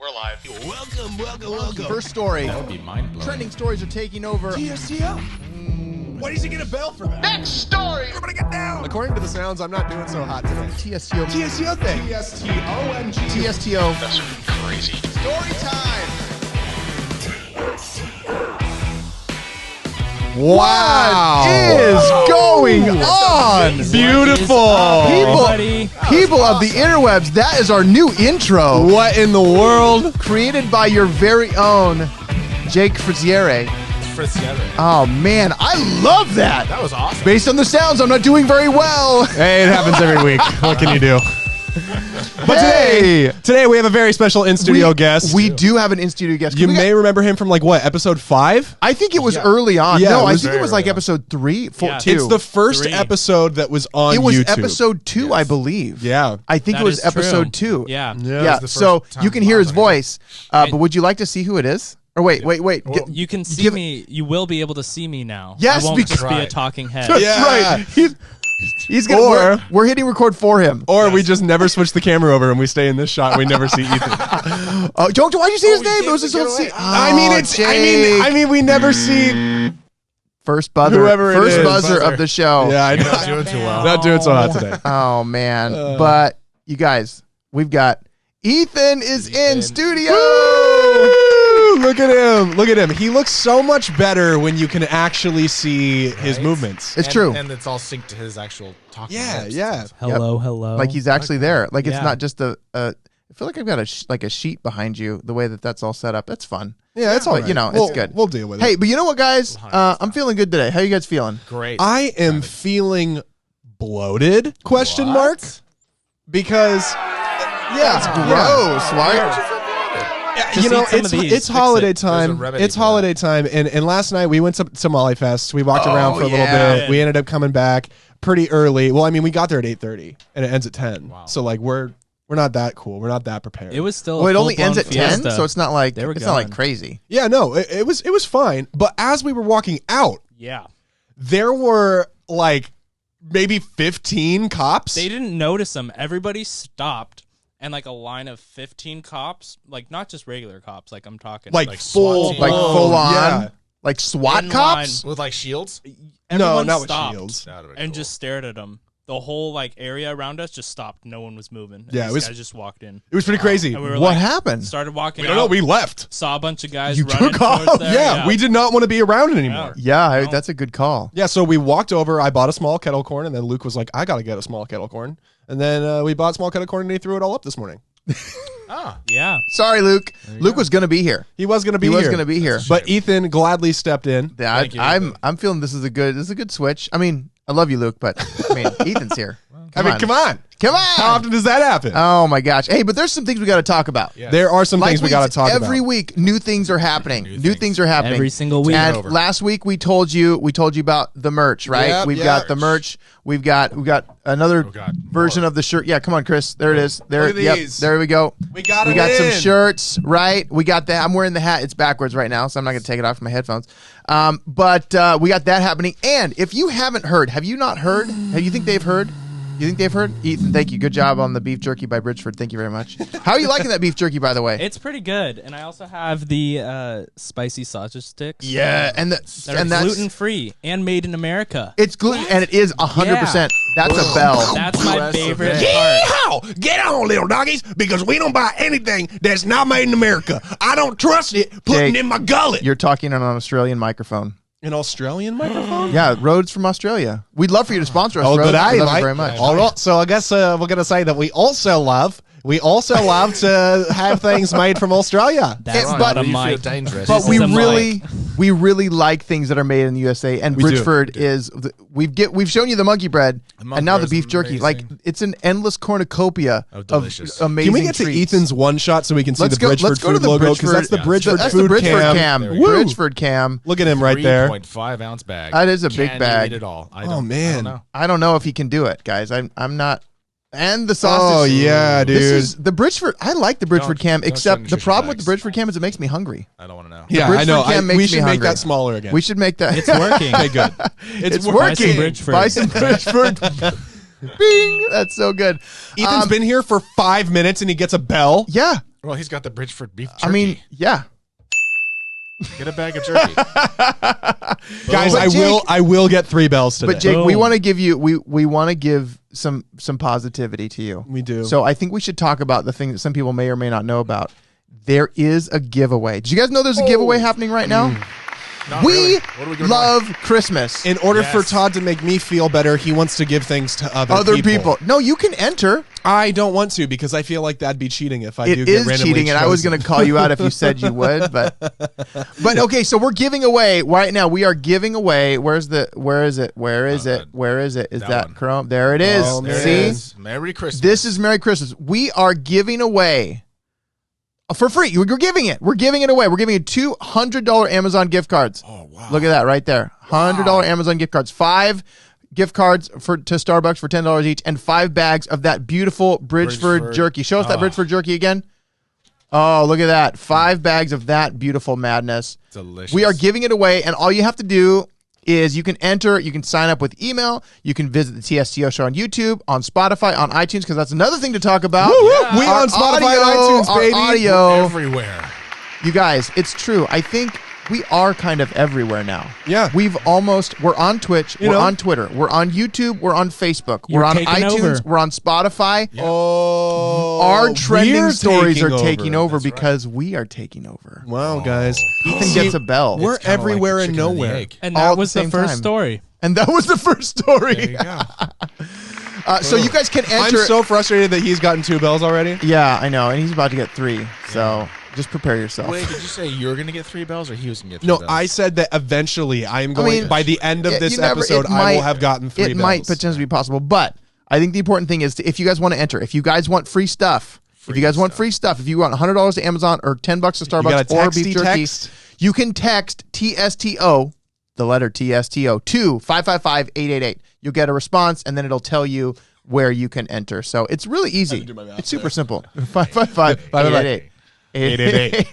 We're live. Welcome. First story. That would be mind-blowing. Trending stories are taking over. TSTO. Why does he get a bell for that? Next story. Everybody get down. According to the sounds, I'm not doing so hot today. TSTO. TSTO thing. TSTOMG. TSTO. That's crazy. Story time. Wow. What is going on? Beautiful. People of the interwebs, that is our new intro. What in the world? Created by your very own Jake Friziere. Oh, man. I love that. That was awesome. Based on the sounds, I'm not doing very well. Hey, it happens every week. What can you do? But today we have a very special in-studio guest. We do have an in-studio guest. You may remember him from like what, episode 5? I think it was early on. Yeah, No, it I was think it was like episode 3, 2. It's the first episode that was on YouTube. It was episode 2, I believe. Yeah. I think That it was is episode true. 2. Yeah. So you can hear his voice, but would you like to see who it is? Or wait. You can see me. You will be able to see me now. Yes, I won't because- just be a talking head. That's Yeah. right. He's gonna. We're hitting record for him. Or we just never switch the camera over and we stay in this shot and we never see Ethan. Why'd you see his name? It was his own scene. I mean we never see First buzzer. Whoever it First is. buzzer of the show. Yeah, I know. Not doing too well. Not doing so hot today. Oh man. But you guys, we've got Ethan is in studio. Look at him. Look at him. He looks so much better when you can actually see his movements. It's true. And it's all synced to his actual talking. Yeah, lips. yeah. Hello. Like he's actually there. Like it's Yeah. not just a. I feel like I've got a sheet behind you. The way that's all set up, that's fun. Yeah, it's all But, right. you know, We'll- it's good. We'll deal with it. Hey, but you know what, guys? I'm feeling good today. How you guys feeling? Great. I am feeling bloated? Question mark? Because That's gross. Why aren't you? Just you know, eat some of these. it's Fix holiday it. There's a time. remedy It's for holiday time, and last night we went to Molly Fest. We walked around for a little yeah. bit. We ended up coming back pretty early. Well, I mean, we got there at 8:30, and it ends at 10. Wow. So like we're not that cool. We're not that prepared. It was still. Well, a it only full-blown ends at 10, fiesta. so it's not like They were it's not like going. crazy. Yeah, no, it was fine. But as we were walking out, Yeah. there were like maybe 15 cops. They didn't notice them. Everybody stopped, and like a line of 15 cops, like not just regular cops. Like I'm talking like SWAT team. Like full on, Yeah. like SWAT In cops. With like shields. Everyone not with stopped shields. That would've been and cool. just stared at them. The whole like area around us just stopped. No one was moving. And Yeah, it these was- guys just walked in. It was pretty crazy. And we were What like, happened? started walking. We don't know. out, We left. saw a bunch of guys You running took off? towards there. Yeah, we did not want to be around it anymore. Yeah, No. that's a good call. Yeah, so we walked over. I bought a small kettle corn, and then Luke was like, "I gotta get a small kettle corn." And then we bought small kettle corn, and he threw it all up this morning. Yeah. Sorry, Luke. Luke was gonna be here. He was gonna be He here. was gonna be here. but Ethan gladly stepped in. Yeah, Thank you, I'm feeling this is a good switch. I mean, I love you, Luke, but I mean, Ethan's here. Come on. Come on. How often does that happen? Oh my gosh. Hey, but there's some things we got to talk about. Yeah. There are some things we got to talk about. Every week, new things are happening. New things are happening Every single week. And over. last week we told you about the merch, right? Yep, We've yeah. got the merch. We've got another God. version of the shirt. Yeah, come on, Chris. There it is. There. Look at Yep. these. There we go. We got We it got some in. shirts, right? We got that. I'm wearing the hat. It's backwards right now, so I'm not going to take it off my headphones. But we got that happening. And if you haven't heard, have you not heard? You think they've heard? You think they've heard? Ethan, thank you. Good job on the beef jerky by Bridgeford. Thank you very much. How are you liking that beef jerky, by the way? It's pretty good. And I also have the spicy sausage sticks. Yeah, and That are that's gluten free and made in America. it's gluten, and it is 100%. That's a bell. That's my US of favorite A. part. Yeehaw! Get on, little doggies, because we don't buy anything that's not made in America. I don't trust it putting Jake, in my gullet. You're talking on an Australian microphone. An Australian microphone? Yeah, Rhodes from Australia. We'd love for you to sponsor us. Oh, Rhodes. good eye, We love you mate. very much. All right, so I guess we're going to say that we also love to have things made from Australia. That's But- not a You feel mic. dangerous. But This we is a mic. really like things that are made in the USA, and We do. Bridgeford is we've shown you the monkey bread, monkey and now the bread's beef jerky. amazing. Like it's an endless cornucopia Oh, of delicious. amazing. Can we get to treats. Ethan's one shot so we can see Let's the go. Bridgeford Let's go to food the logo? Because Bridgeford. that's the Bridgeford That's food the Bridgeford cam. There we go. Woo. Bridgeford cam. Look at him right there. 3.5 ounce bag. That is a big Can bag. You eat it all. I Oh, don't, man. I don't know. I don't know if he can do it, guys. I'm not. And the sausage. Oh, yeah, dude. This is the Bridgeford. I like the Bridgeford Don't- cam, don't show except the nutrition problem with the bags. Bridgeford cam is it makes me hungry. I don't want to know. Yeah, I Bridgeford know. cam makes We me should make hungry. that smaller again. We should make that. It's working. Okay, good. It's Buy some working. Bridgeford. Buy some Bridgeford. Bing. That's so good. Ethan's been here for 5 minutes and he gets a bell. Yeah. Well, he's got the Bridgeford beef jerky. I mean, yeah. Get a bag of jerky. Guys, But Jake- I will get 3 bells today. But Jake, we Boom. want to give you we want to give some positivity to you. We do. So I think we should talk about the thing that some people may or may not know about. There is a giveaway. Did you guys know there's a giveaway happening right now? Not We really. What are we giving love Christmas. in order for Yes. Todd to make me feel better, he wants to give things to Other people. No, you can enter. I don't want to because I feel like that'd be cheating if I do It get is randomly cheating, and I was chosen. going to call you out if you said you would, but okay. So we're giving away right now. We are giving away. Where is it? Where is it? Is that one. Chrome? There it is. Oh, There it See, is. Merry Christmas. this is Merry Christmas. We are giving away for free. We're giving it. We're giving it away. We're giving you $200 Amazon gift cards. Oh, wow. Look at that right there. $100 Amazon gift cards. 5 gift cards to Starbucks for $10 each, and 5 bags of that beautiful Bridgeford jerky. Show us that Bridgeford jerky again. Oh, look at that. 5 bags of that beautiful madness. Delicious. We are giving it away, and all you have to do is you can enter, you can sign up with email, you can visit the TSTO show on YouTube, on Spotify, on iTunes, because that's another thing to talk about. We Our on Spotify and audio- iTunes, our baby. audio. everywhere. You guys, it's true. I think we are kind of everywhere now. Yeah. We're on Twitch, we're know? on Twitter, we're on YouTube, we're on Facebook, You're we're on taking iTunes, over. we're on Spotify. Oh, Our trending we're stories are taking over That's right. because we are taking over. Wow, guys. Ethan gets a bell. We're It's kinda like everywhere the and chicken nowhere. egg. And All that at was the the same first time. story. And that was the first story. There you go. So you guys can I'm enter. so frustrated that he's gotten 2 bells already. Yeah, I know. And he's about to get 3. So just prepare yourself. Wait, did you say you were going to get 3 bells or he was going to get 3 No, bells? I said that eventually I am going, mean, by the end of It- this you never- episode, it I might- will have gotten 3 It bells. might potentially be possible, but I think the important thing is if you guys want to enter, if you guys want free stuff, if you want $100 to Amazon or $10 to gotta Starbucks or texty beef jerky, text. you can text TSTO, the letter TSTO, to 555-888. You'll get a response, and then it'll tell you where you can enter. So it's really easy. do my math It's super simple. 555-888. 888.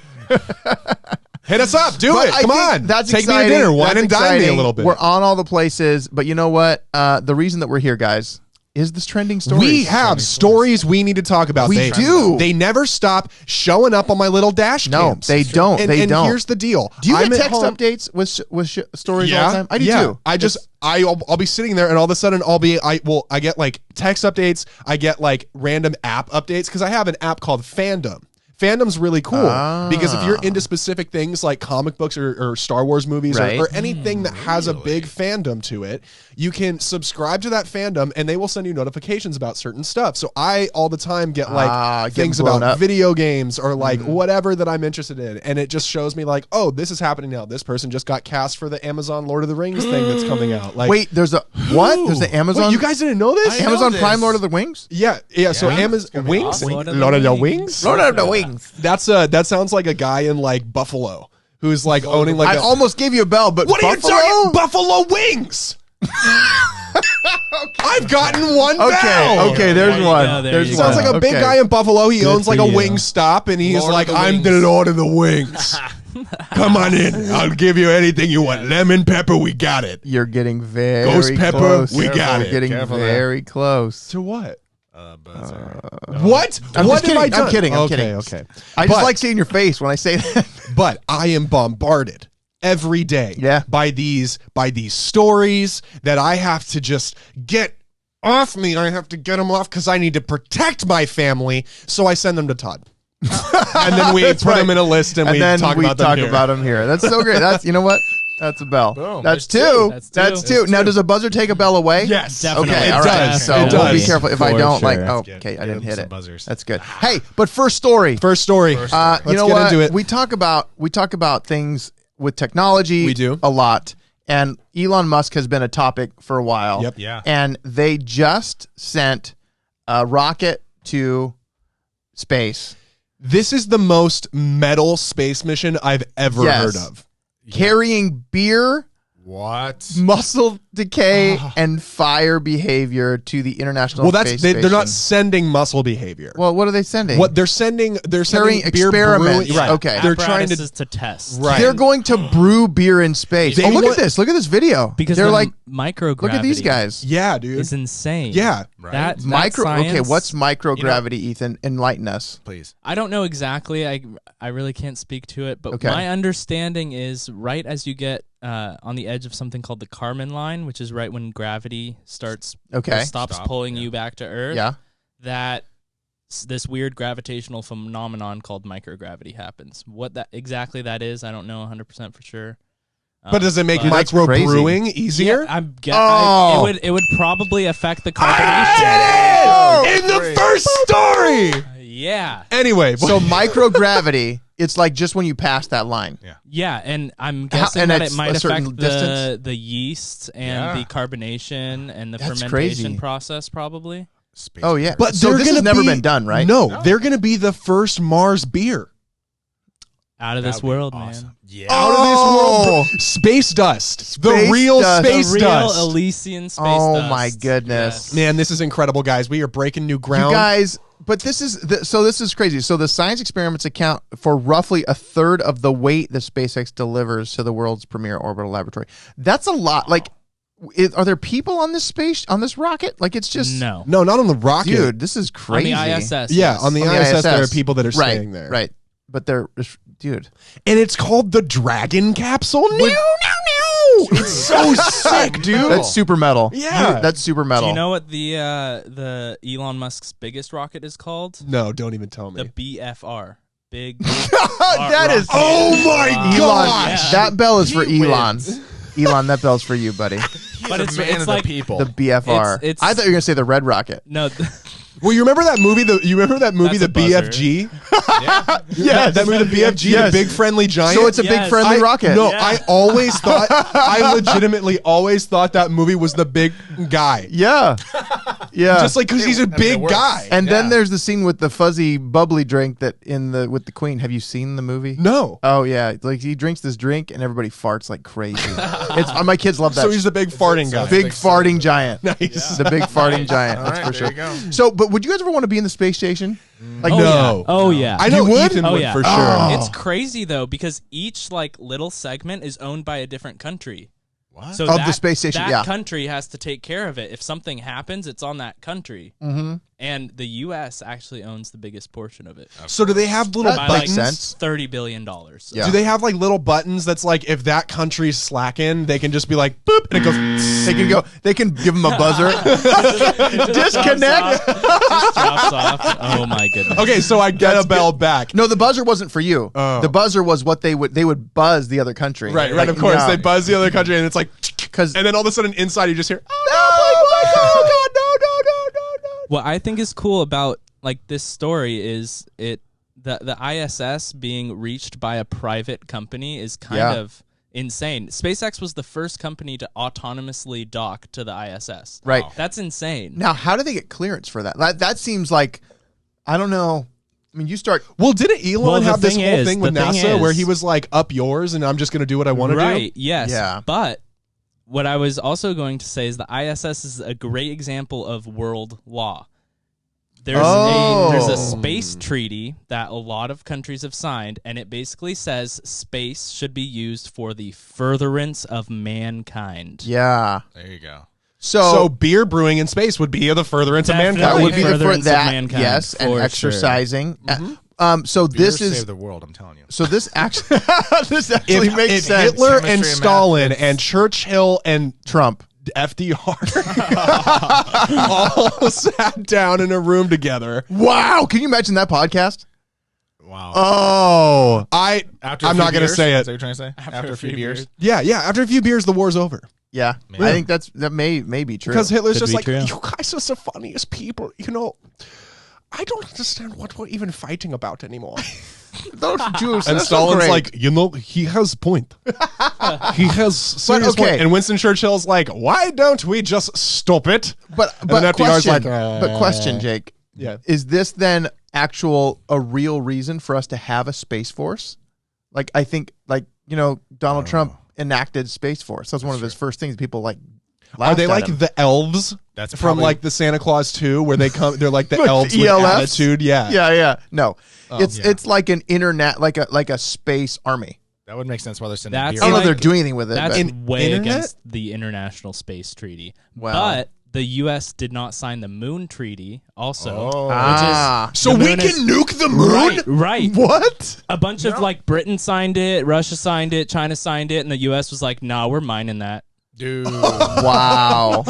Hit us up. Do But it. I Come think on. That's Take exciting. me to dinner. Wine That's and dine me a exciting. little bit. We're on all the places, but you know what? The reason that we're here, guys, is this trending story. We have stories we need to talk about. We do. They never stop showing up on my little dash No, cams. they don't. And, They and don't. here's the deal. Do you I'm get at text home- updates with stories all the time? I do too. I'll be sitting there and all of a sudden I get like text updates. I get like random app updates because I have an app called Fandom. Fandom's really cool because if you're into specific things like comic books or Star Wars movies Right. or anything that has a big fandom to it, you can subscribe to that fandom and they will send you notifications about certain stuff. So I all the time get like getting things blown about up. video games or like whatever that I'm interested in. And it just shows me like, oh, this is happening now. This person just got cast for the Amazon Lord of the Rings thing that's coming out. Like, Wait, there's a what? There's the Amazon. wait, you guys didn't know this? I know Amazon this. Prime Lord of the Wings. Yeah. So Amazon Wings, awesome. Lord of the Wings. Lord of the Wings. That sounds like a guy in like Buffalo who's like owning like I almost gave you a bell, but What Buffalo? are you talking? Buffalo wings. I've gotten one bell. Okay, there's There you one. go, there There's you one. go. Sounds like a big Okay. guy in Buffalo. He owns like for a you. wing stop, and he's Lord of like, the "I'm the Wings." Lord of the Wings. Come on in. I'll give you anything you want. Lemon pepper, we got it. You're getting very Ghost pepper, close. we got You're it. getting Careful there. very close. To what? Buzzer. What? I'm what just have I kidding. done? I'm kidding. I'm okay, kidding. Okay. I just But- like seeing your face when I say that. But I am bombarded every day Yeah. by these stories that I have to just get off me. I have to get them off because I need to protect my family. So I send them to Todd. And then we put them in a list and, we then talk we about them talk here. about them here. That's so great. That's, you know what? That's a bell. Boom. That's There's two. That's That's two. two. Now, does a buzzer take a bell away? Yes. Definitely. Okay, It all right. does. So It we'll be does. careful if I For don't sure. like. That's Oh, good. okay, I Give didn't them hit some it. buzzers. That's good. Hey, but first story. First story. you Let's know get what? into it. We talk about things with technology. We do. a lot, and Elon Musk has been a topic for a while. Yep. Yeah. And they just sent a rocket to space, This is the most metal space mission I've ever Yes. heard of. carrying beer What? muscle decay and fire behavior to the International Well, Space they're not Station. sending muscle behavior. Well, what are they sending? What they're sending Carrying beer experiments. brewing. Right. Okay. They're trying Apparatuses to to test. right. They're going to brew beer in space. They Oh, look want- at this. Look at this video. Because they're the like, microgravity. look at these guys. Yeah, dude. Is insane. Yeah. Right. That Okay, science, what's microgravity, Ethan? Enlighten us. Please. I don't know exactly. I really can't speak to it, but Okay. my understanding is right as you get on the edge of something called the Kármán line, which is right when gravity stops Stop, pulling you back to Earth. Yeah. That this weird gravitational phenomenon called microgravity happens. What that exactly that is, I don't know 100% for sure. But does it make but- That's micro crazy. brewing easier? Yeah, Oh. it would probably affect the I carbonation. did it! In the first story. Yeah. Anyway, So microgravity, it's like just when you pass that line. Yeah, and I'm guessing and that it's it might a certain affect distance? the yeast and Yeah. the carbonation and the That's fermentation crazy. process probably. Space Oh yeah, but so they're this has gonna never be- been done, right? No, they're going to be the first Mars beer. Out of this That'd be world, awesome. man. Yeah. Out of this world, space dust, the Space real dust. space The real dust. Elysian space Oh dust. my goodness. Yes. Man, this is incredible, guys. We are breaking new ground. You guys, but this is so this is crazy. So the science experiments account for roughly a third of the weight that SpaceX delivers to the world's premier orbital laboratory. That's a lot. Like, are there people on this rocket? Like, it's just No. No, not on the rocket. dude. This is crazy. On the ISS. Yeah, yes. on the On the ISS, there are ISS. people that are Right, staying there. right? But they're, dude. And it's called the Dragon Capsule. No, no, no. It's so sick, dude. That's super metal. Yeah. That's super metal. Do you know what the Elon Musk's biggest rocket is called? No, don't even tell The me. BFR. Big. that is. Oh my Elon, gosh. that bell is for He Elon. wins. Elon, that bell's for you, buddy. But a it's man of like the people. The BFR. It's- I thought you were gonna say the Red Rocket. no. Well, you remember that movie? You remember that movie, That's The a buzzer. BFG? Yes. That movie, The BFG, Yes. the big friendly giant. So it's a big Yes. friendly rocket. No, Yeah. I always thought, I legitimately always thought that movie was the big guy. Yeah. Yeah. Just like because he's a it big works. guy. and then Yeah. there's the scene with the fuzzy bubbly drink that with the Queen. Have you seen the movie? No. Oh yeah, like he drinks this drink and everybody farts like crazy. It's my kids love that. So he's the big farting guy. big big farting giant. Nice. The big farting giant. All That's right, for there sure. you go. So, but would you guys ever want to be in the space station? Like Oh, No. Yeah. Oh yeah. I know You would? Ethan Oh, would yeah. for sure. Oh. It's crazy though because each like little segment is owned by a different country. What? So Of the space station, that yeah. country has to take care of it. If something happens, it's on that country. Mm-hmm. And the U.S. actually owns the biggest portion of it. So do they have little That By makes buttons? sense. $30 billion. Yeah. Do they have like little buttons that's like if that country's slacking, they can just be like boop and it goes. They can go. They can give him a buzzer. Disconnect. Just drops off. Oh my goodness. Okay, so I get a bell back. No, the buzzer wasn't for you. Oh. The buzzer was what they would buzz the other country. Right, Like, of course. yeah. They buzz the other country and it's like, 'Cause- and then all of a sudden inside you just hear, Oh God! No! What I think is cool about like this story is the ISS being reached by a private company is kind Yeah. of insane. SpaceX was the first company to autonomously dock to the ISS. Right. That's insane. Now, how do they get clearance for that? That seems like, I don't know. I mean, you start. well, didn't Elon Well, the have this thing whole is- thing with the thing NASA where is- he was like, up yours and I'm just going to do what I want to Right, do? yes. Yeah. But what I was also going to say is the ISS is a great example of world law. There's Oh. a space treaty that a lot of countries have signed, and it basically says space should be used for the furtherance of mankind. Yeah. There you go. So beer brewing in space would be the furtherance of Definitely. that mankind. would be the Furtherance for of that. mankind, Yes, and for exercising. So Beer this is. save the world. I'm telling you. So this actually. This actually makes if sense. Hitler and Chemistry and Stalin math. and Churchill and Trump. FDR all sat down in a room together. Wow! Can you imagine that podcast? Wow. Oh. I'm After a not few going to beers? say Is it. that what you're trying to say? After a few beers. Yeah. After a few beers, the war's over. Yeah. Man. I think that may be true. Because Hitler's Could just be like, true. you guys are the funniest people. You know, I don't understand what we're even fighting about anymore. those Jews. And that's so Stalin's great. like, you know, he has point. He has serious okay. point. And Winston Churchill's like, why don't we just stop it? but then FDR's question, like, but question, Jake. Yeah. Is this then a real reason for us to have a space force? Like I think, like Donald Trump enacted Space Force. That's one of his first things. People like. Are they laughed like at him. the elves That's from probably- like the Santa Claus 2 where they come? They're like the Like elves the with ELFs? attitude. Yeah. Yeah. No, yeah. it's like an internet, like a space army. That would make sense why they're sending That's beer. I don't know if like- they're doing anything with it. That's but way internet? against the International Space Treaty. Wow. But the U.S. did not sign the Moon Treaty also. Ah. So The we moon can is- nuke the moon? Right. What? A bunch of like Britain signed it, Russia signed it, China signed it, and the U.S. was like, "Nah, we're mining that." Dude. Wow.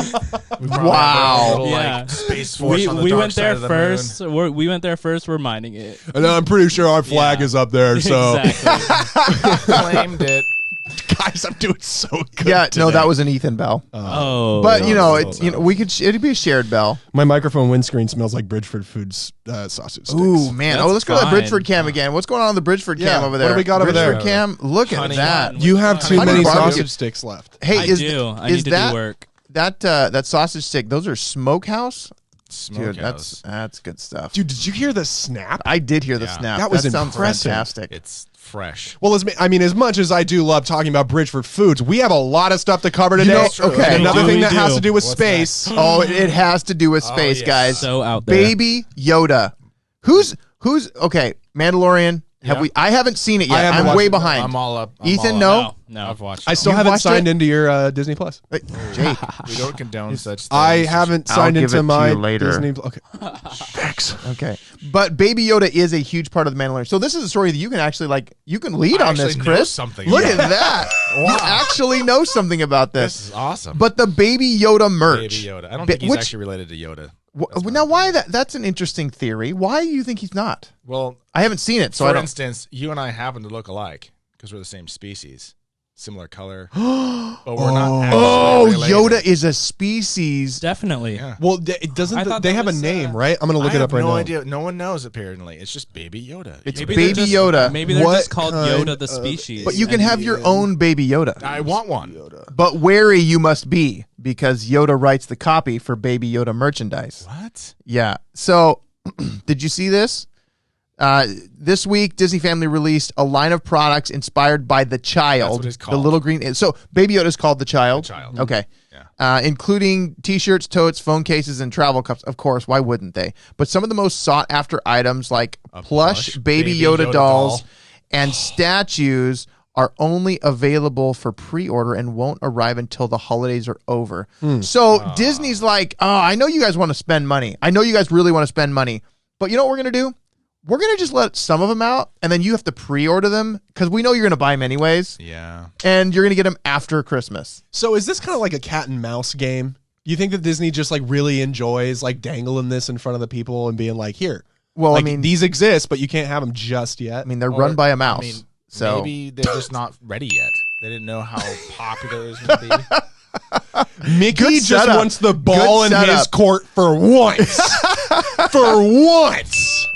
Wow. Like, Yeah. Space Force We, on the we dark went side there of the first. moon. We went there first. We're mining it. And I'm pretty sure our flag Yeah. is up there. So, Exactly. Claimed it. guys, I'm doing so good. Yeah. today. No, that was an Ethan Bell. Oh, But you know, no, it's no. we could. It'd be a shared bell. My microphone windscreen smells like Bridgeford Foods sausage sticks. Ooh man. That's Let's go to the fine. Bridgeford cam again. What's going on the Bridgeford Yeah, cam over what there? do we got over there? Bridgeford cam. Look at Honey that. bun. You have too Honey many barbecue. sausage sticks left. Hey, I is do. I is need to that do work. that sausage stick? Those are smokehouse. Dude, Smokehouse. that's good stuff. Dude, did you hear the snap? I did hear the Yeah. snap. That was sounds impressive. fantastic. It's fresh. Well, as much as I do love talking about Bridgeford Foods, we have a lot of stuff to cover today. know, okay. And another We thing do, that we has do. to do with What's space. Oh, it has to do with space, yeah. guys. So out there. Baby Yoda. Who's okay? Mandalorian. Have Yeah. we? I haven't seen it I yet. haven't I'm watched way it. behind. I'm all up. I'm Ethan, all up. no? No. I've watched I it. still You haven't watched signed it? into your Disney Plus. Jake, We don't condone such things. I haven't I'll signed give into it to my you later. Disney. Okay. Thanks. okay, but Baby Yoda is a huge part of the Mandalorian. So this is a story that you can actually you can lead I on this, actually know Chris. something Look about at that. You actually know something about This this. is awesome. But the Baby Yoda merch. Baby Yoda. I don't Ba- think he's which- actually related to Yoda. Now, why that? That's an interesting theory. Why do you think he's not? Well, I haven't seen it, so I for don't. instance, you and I happen to look alike because we're the same species, similar color, but we're not. Oh, actually Yoda related. is a species. Definitely. Yeah. Well, it doesn't I thought they that have a was, name, right? I'm gonna look I it up have right no now. idea. No one knows. Apparently, it's just Baby Yoda. It's Maybe Baby they're just, Yoda. Maybe they're What just called kind Yoda the of- species. But you can have your own Baby Yoda. I want one. But wary you must be because Yoda writes the copy for Baby Yoda merchandise. What? Yeah. So, did you see this? This week, Disney Family released a line of products inspired by the child, That's what it's the called. little green. So, Baby Yoda is called the child. The child. Okay. Yeah. Including T-shirts, totes, phone cases, and travel cups. Of course, why wouldn't they? But some of the most sought-after items, like plush Baby Yoda dolls doll. and statues, are only available for pre-order and won't arrive until the holidays are over. So Disney's like, oh, I know you guys want to spend money. I know you guys really want to spend money. But you know what we're going to do? We're going to just let some of them out, and then you have to pre-order them because we know you're going to buy them anyways, Yeah. and you're going to get them after Christmas. So is this kind of like a cat and mouse game? You think that Disney just like really enjoys like dangling this in front of the people and being like, here, Well, like, I mean, these exist, but you can't have them just yet. they're run by a mouse. I mean, so maybe they're just not ready yet. They didn't know how popular it was going to be. Mickey Good just setup. wants the ball Good in his setup. court for once. For once.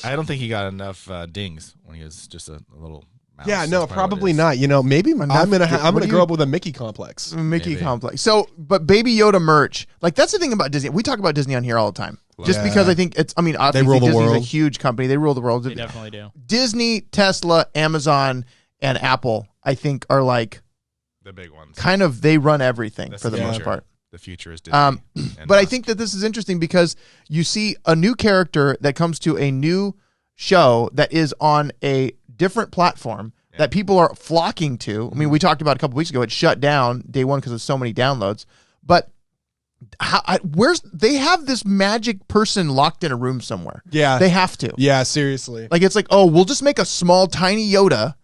I don't think he got enough dings when he was just a little mouse. Yeah, That's no, what probably it is. not. You know, maybe I'm Enough- gonna what I'm do gonna you- grow up with a Mickey complex. Mickey Maybe. complex. So, but Baby Yoda merch, like that's the thing about Disney. We talk about Disney on here all the time, just Yeah. because I think it's. I mean, obviously rule the Disney's a world. huge company. They rule the world. They definitely do. Disney, Tesla, Amazon, and Apple, I think, are like The big ones. kind of they run everything That's for the most future. part. The future is Disney. and But I Musk. think that this is interesting because you see a new character that comes to a new show that is on a different platform that people are flocking to. I mean, we talked about a couple weeks ago. It shut down day one because of so many downloads. But where's they have this magic person locked in a room somewhere? Yeah. They have to. Yeah, seriously. Like it's like, oh, we'll just make a small, tiny Yoda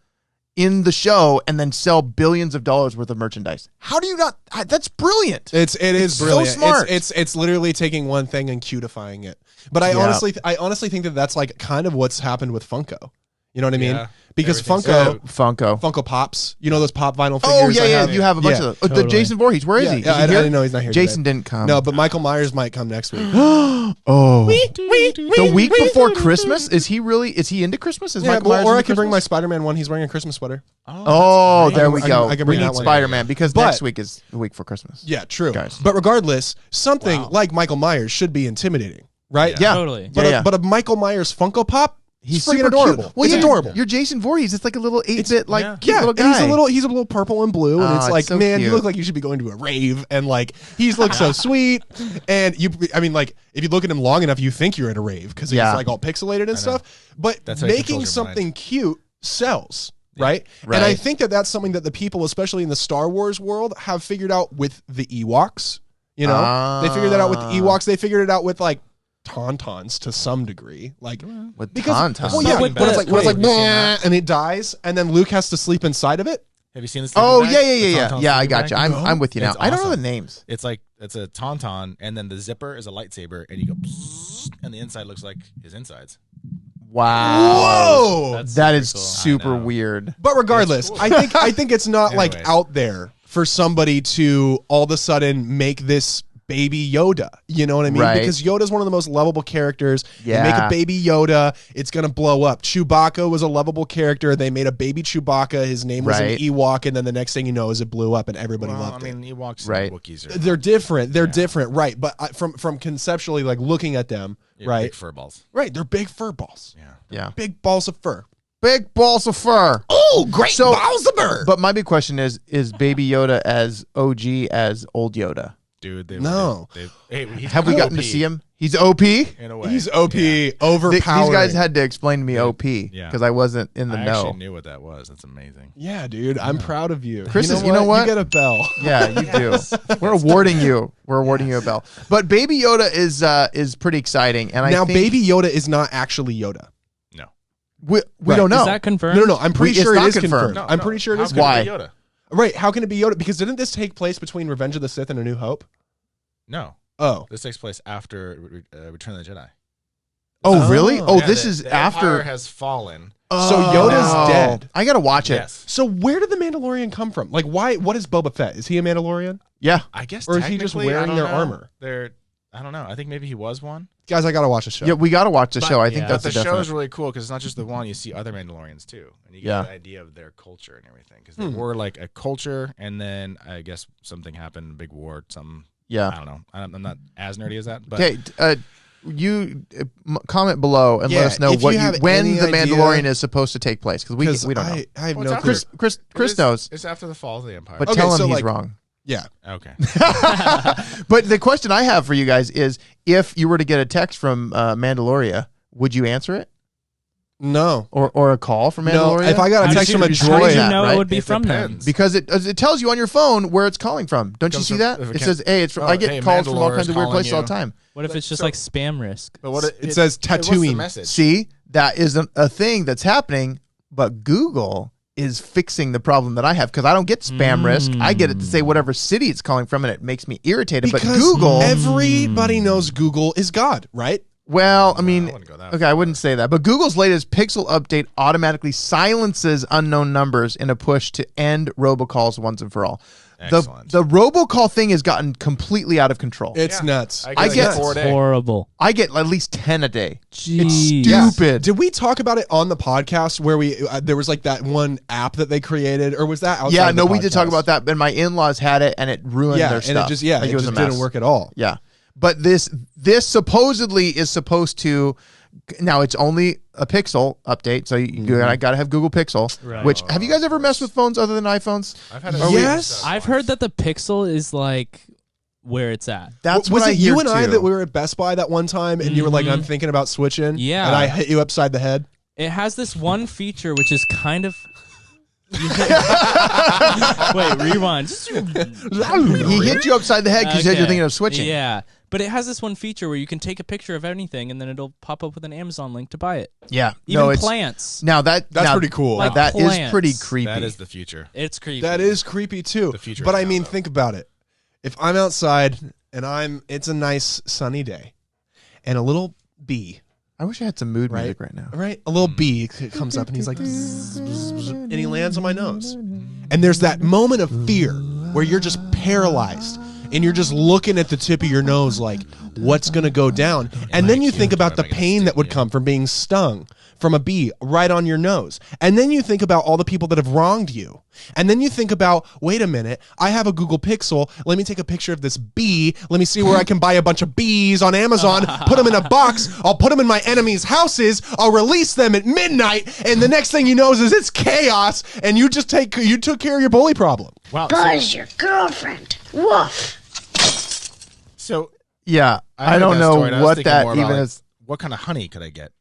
in the show and then sell billions of dollars worth of merchandise. How do you not? That's brilliant. It is so brilliant. smart. It's literally taking one thing and cutifying it. But I Yeah. honestly think that that's like kind of what's happened with Funko. You know what I mean? Yeah. Because Everything's Funko. Pops, you know those pop vinyl figures. Oh yeah, I yeah. have? You have a bunch of those. Totally. The Jason Voorhees. Where is Yeah, he? Is yeah, he I here? didn't know he's not here. Jason today. didn't come. No, but Michael Myers might come next week. Oh, the week before Christmas? Is he really? Is he into Christmas? Is Yeah, Michael Myers or I into could bring my Christmas? Spider-Man one. He's wearing a Christmas sweater. Oh, there we I can- go. I can We bring need that one. Spider-Man because But- next week is the week for Christmas. Yeah, true. Guys. But regardless, something like Michael Myers should be intimidating, right? Yeah. Totally. But Yeah, yeah. but a Michael Myers Funko Pop, He's freaking super adorable. Cute. Well, It's yeah, adorable. You're Jason Voorhees. It's like a little 8-bit, like yeah. cute little and guy. he's a little purple and blue, and Oh, it's it's like, so man, you cute. look like you should be going to a rave, and like he looks so sweet, and like if you look at him long enough, you think you're at a rave because he's Yeah. like all pixelated and stuff. But That's how he making controls your something mind. cute sells. Right? Right. And I think that's something that the people, especially in the Star Wars world, have figured out with the Ewoks. You know, they figured that out with the Ewoks. They figured it out with like Tauntauns to some degree, like with because Tauntauns. well, yeah, With when it's the- like when it's like Wait, have you seen "Nah," and it dies, and then Luke has to sleep inside of it. Have you seen this? Oh sleeping yeah, bag? yeah, The yeah, yeah. Tauntaun Yeah, I sleeping got you. bag? I'm with you now. It's I don't know awesome. the names. It's like it's a tauntaun, and then the zipper is a lightsaber, and you go, and the inside looks like his insides. Wow. Whoa! That's That super is cool. super I know. weird. But regardless, cool. I think it's not like Anyways. out there for somebody to all of a sudden make this baby Yoda. You know what I mean? Right. Because Yoda's one of the most lovable characters. Yeah. You make a baby Yoda, it's gonna blow up. Chewbacca was a lovable character. They made a baby Chewbacca. His name was Right. an Ewok, and then the next thing you know is it blew up and everybody Well, loved I it. mean, Ewoks Right. and Wookiees are They're different. They're different, right? But from conceptually, like looking at them, right? big fur balls. Right. They're big fur balls. Yeah. Yeah. Big balls of fur. Big balls of fur. Oh, great So- balls of fur. But my big question is Baby Yoda as OG as old Yoda? Dude, they No. he's Have we gotten to see him? He's OP? in a way? He's OP, Yeah. overpowered. These guys had to explain to me OP Yeah. because I wasn't in the I know. actually knew what that was. That's amazing. Yeah, dude, I'm proud of you. Chris is- you know what? You get a bell. Yeah, you do. We're awarding you. We're awarding you a bell. But Baby Yoda is pretty exciting, and I Now, think Baby Yoda is not actually Yoda. No. we Right. don't know. Is that confirmed? No. I'm pretty It's sure not it is confirmed. confirmed. I'm pretty sure it How is could it Why? be Yoda? Right? How can it be Yoda? Because didn't this take place between Revenge of the Sith and A New Hope? No. Oh, This takes place after Return of the Jedi. Oh, really? Oh, Yeah, this the- is the Empire after. has fallen. so Yoda's dead. I gotta watch it. Yes. So where did the Mandalorian come from? Like, why? What is Boba Fett? Is he a Mandalorian? Yeah. I guess. Or is he just technically, I wearing don't their know. armor? I don't know. I think maybe he was one. Guys, I gotta watch the show. Yeah, we gotta watch the But- show. I think yeah. that's But a the show definite. is really cool because it's not just the one. You see other Mandalorians too, and you get Yeah. an idea of their culture and everything. Because they were like a culture, and then I guess something happened, big war, something. I Yeah. don't know. I'm not as nerdy as that. But Okay. You comment below and let Yeah, us know if what you have when any the idea- Mandalorian is supposed to take place because we don't know. I have Well, no it's clue. after- Chris knows, It's after the fall of the Empire. but Okay, tell him so, he's like- wrong. Yeah. okay. But the question I have for you guys is: if you were to get a text from Mandalorian, would you answer it, No. or a call from No. Mandalorian? If I got a How text did from a you- how did droid, you know right? it would be It from them? depends. because it tells you on your phone where it's calling from. Don't you Comes see from- that? if it It can- says, "Hey, it's from." Oh, I get hey, calls from all Mandalore kinds is of weird calling places all you. the time. What if it's just So- like spam risk? But what It says what's the Tatooine. message? See, that isn't a thing that's happening, but Google is fixing the problem that I have because I don't get spam risk. I get it to say whatever city it's calling from, and it makes me irritated. Because but Google, everybody knows Google is God, right? well, I mean, wouldn't go that okay, I wouldn't say that, but Google's latest Pixel update automatically silences unknown numbers in a push to end robocalls once and for all. Excellent. The robocall thing has gotten completely out of control. It's Yeah. nuts. I get 4 days. Horrible. I get at least 10 a day. Jeez. It's Yeah. stupid. Did we talk about it on the podcast where we there was like that one app that they created, or was that outside? Yeah, of the no, we did talk podcast? about that, but my in-laws had it and it ruined Yeah, their and stuff. it just Like, it was just a mess. didn't work at all. Yeah. But this supposedly is supposed to now it's only a Pixel update, so I got to have Google Pixel. Right. Which have you guys ever messed with phones other than iPhones? I've had a Yes. I've heard that the Pixel is like where it's at. That's was what I it hear you and I too. that we were at Best Buy that one time, and you were like, Mhm. "I'm thinking about switching." Yeah. and I hit you upside the head. It has this one feature which is kind of Wait, rewind. He hit you upside the head because you said you're Okay. thinking of switching. Yeah. But it has this one feature where you can take a picture of anything and then it'll pop up with an Amazon link to buy it. Yeah. Even no, it's plants. now that's pretty cool. Now Like that is plants. pretty creepy. That is the future. It's creepy. That is creepy too. The future But is I now, mean, though. think about it. If I'm outside and it's a nice sunny day, and a little bee, I wish I had some mood Right. music right now. right? A little bee comes up and he's like, "Zzz, zzz, zzz," and he lands on my nose. And there's that moment of fear where you're just paralyzed and you're just looking at the tip of your nose like, what's going to go down? And then you think about the pain that would come from being stung from a bee right on your nose. And then you think about all the people that have wronged you. And then you think about, wait a minute, I have a Google Pixel. Let me take a picture of this bee. Let me see where I can buy a bunch of bees on Amazon, put them in a box. I'll put them in my enemies' houses. I'll release them at midnight. And the next thing you know is it's chaos. And you took care of your bully problem. Wow. Buzz your girlfriend. Woof. So Yeah, I heard don't that know story, and I was what thinking that more about, even like, is. What kind of honey could I get?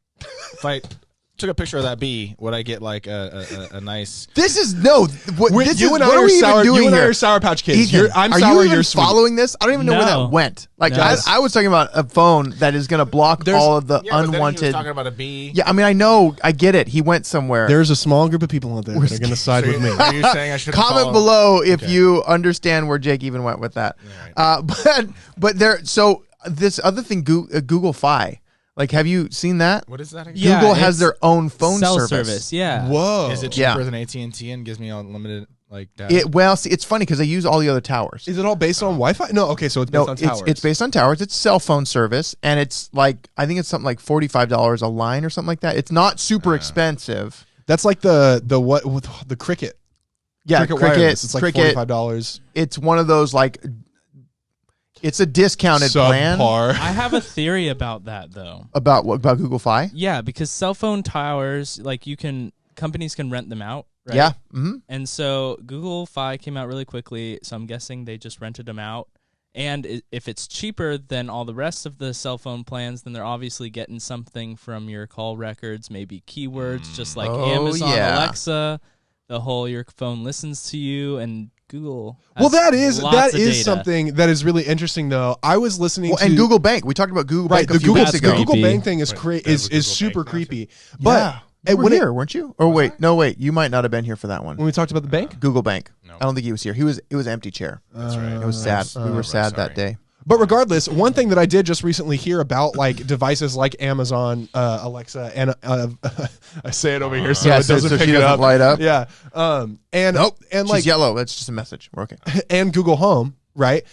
If I took a picture of that bee, would I get like a nice? This is no. What, this You is, and I what are are we sour. even doing You and I here? are Sour Patch Kids. Ethan, I'm are sour. you even You're sweet. following this? I don't even know where No. that went. Like No. I was talking about a phone that is going to block all of the Yeah, but then he was unwanted. talking about a bee. Yeah, I mean, I know, I get it. He went somewhere. There's a small group of people out there that are going to side with me. Are you saying I should Comment below if you understand where Jake even went with that. But there. So this other thing, Google Fi. Like, have you seen that? What is that again? Yeah, Google has it's their own phone cell service. Yeah. Whoa. Is it Yeah. cheaper than AT&T and gives me unlimited like data? Well, see, it's funny because they use all the other towers. Is it all based on Wi-Fi? No, okay, so it's based on towers. It's based on towers. It's cell phone service, and it's like I think it's something like $45 a line or something like that. It's not super expensive. That's like the Cricket. Yeah, Cricket Wireless. It's like Cricket. $45. It's one of those like. It's a discounted plan. Subpar. I have a theory about that though. About what? About Google Fi? Yeah, because cell phone towers, like companies can rent them out, right? Yeah. Mm-hmm. And so Google Fi came out really quickly, so I'm guessing they just rented them out. And if it's cheaper than all the rest of the cell phone plans, then they're obviously getting something from your call records, maybe keywords, just like Oh, Amazon yeah. Alexa. The whole your phone listens to you, and Google. Well, has that is lots of data. something that is really interesting, though. I was listening to And Google Bank. We talked about Google right. Bank The a few Google weeks ago. the Google Creepy. Bank thing is is Google super Bank now, too. creepy. Yeah. But You were when here, weren't you? Or wait, no, wait. You might not have been here for that one. when we talked about the bank. Google Bank. No. I don't think he was here. It was empty chair. That's right. It was sad. We were sad that day. But regardless, one thing that I did just recently hear about like devices like Amazon, Alexa, and I say it over here so it doesn't pick she it doesn't up. light up. Yeah. And She's like yellow. That's just a message. We're okay. and Google Home, right?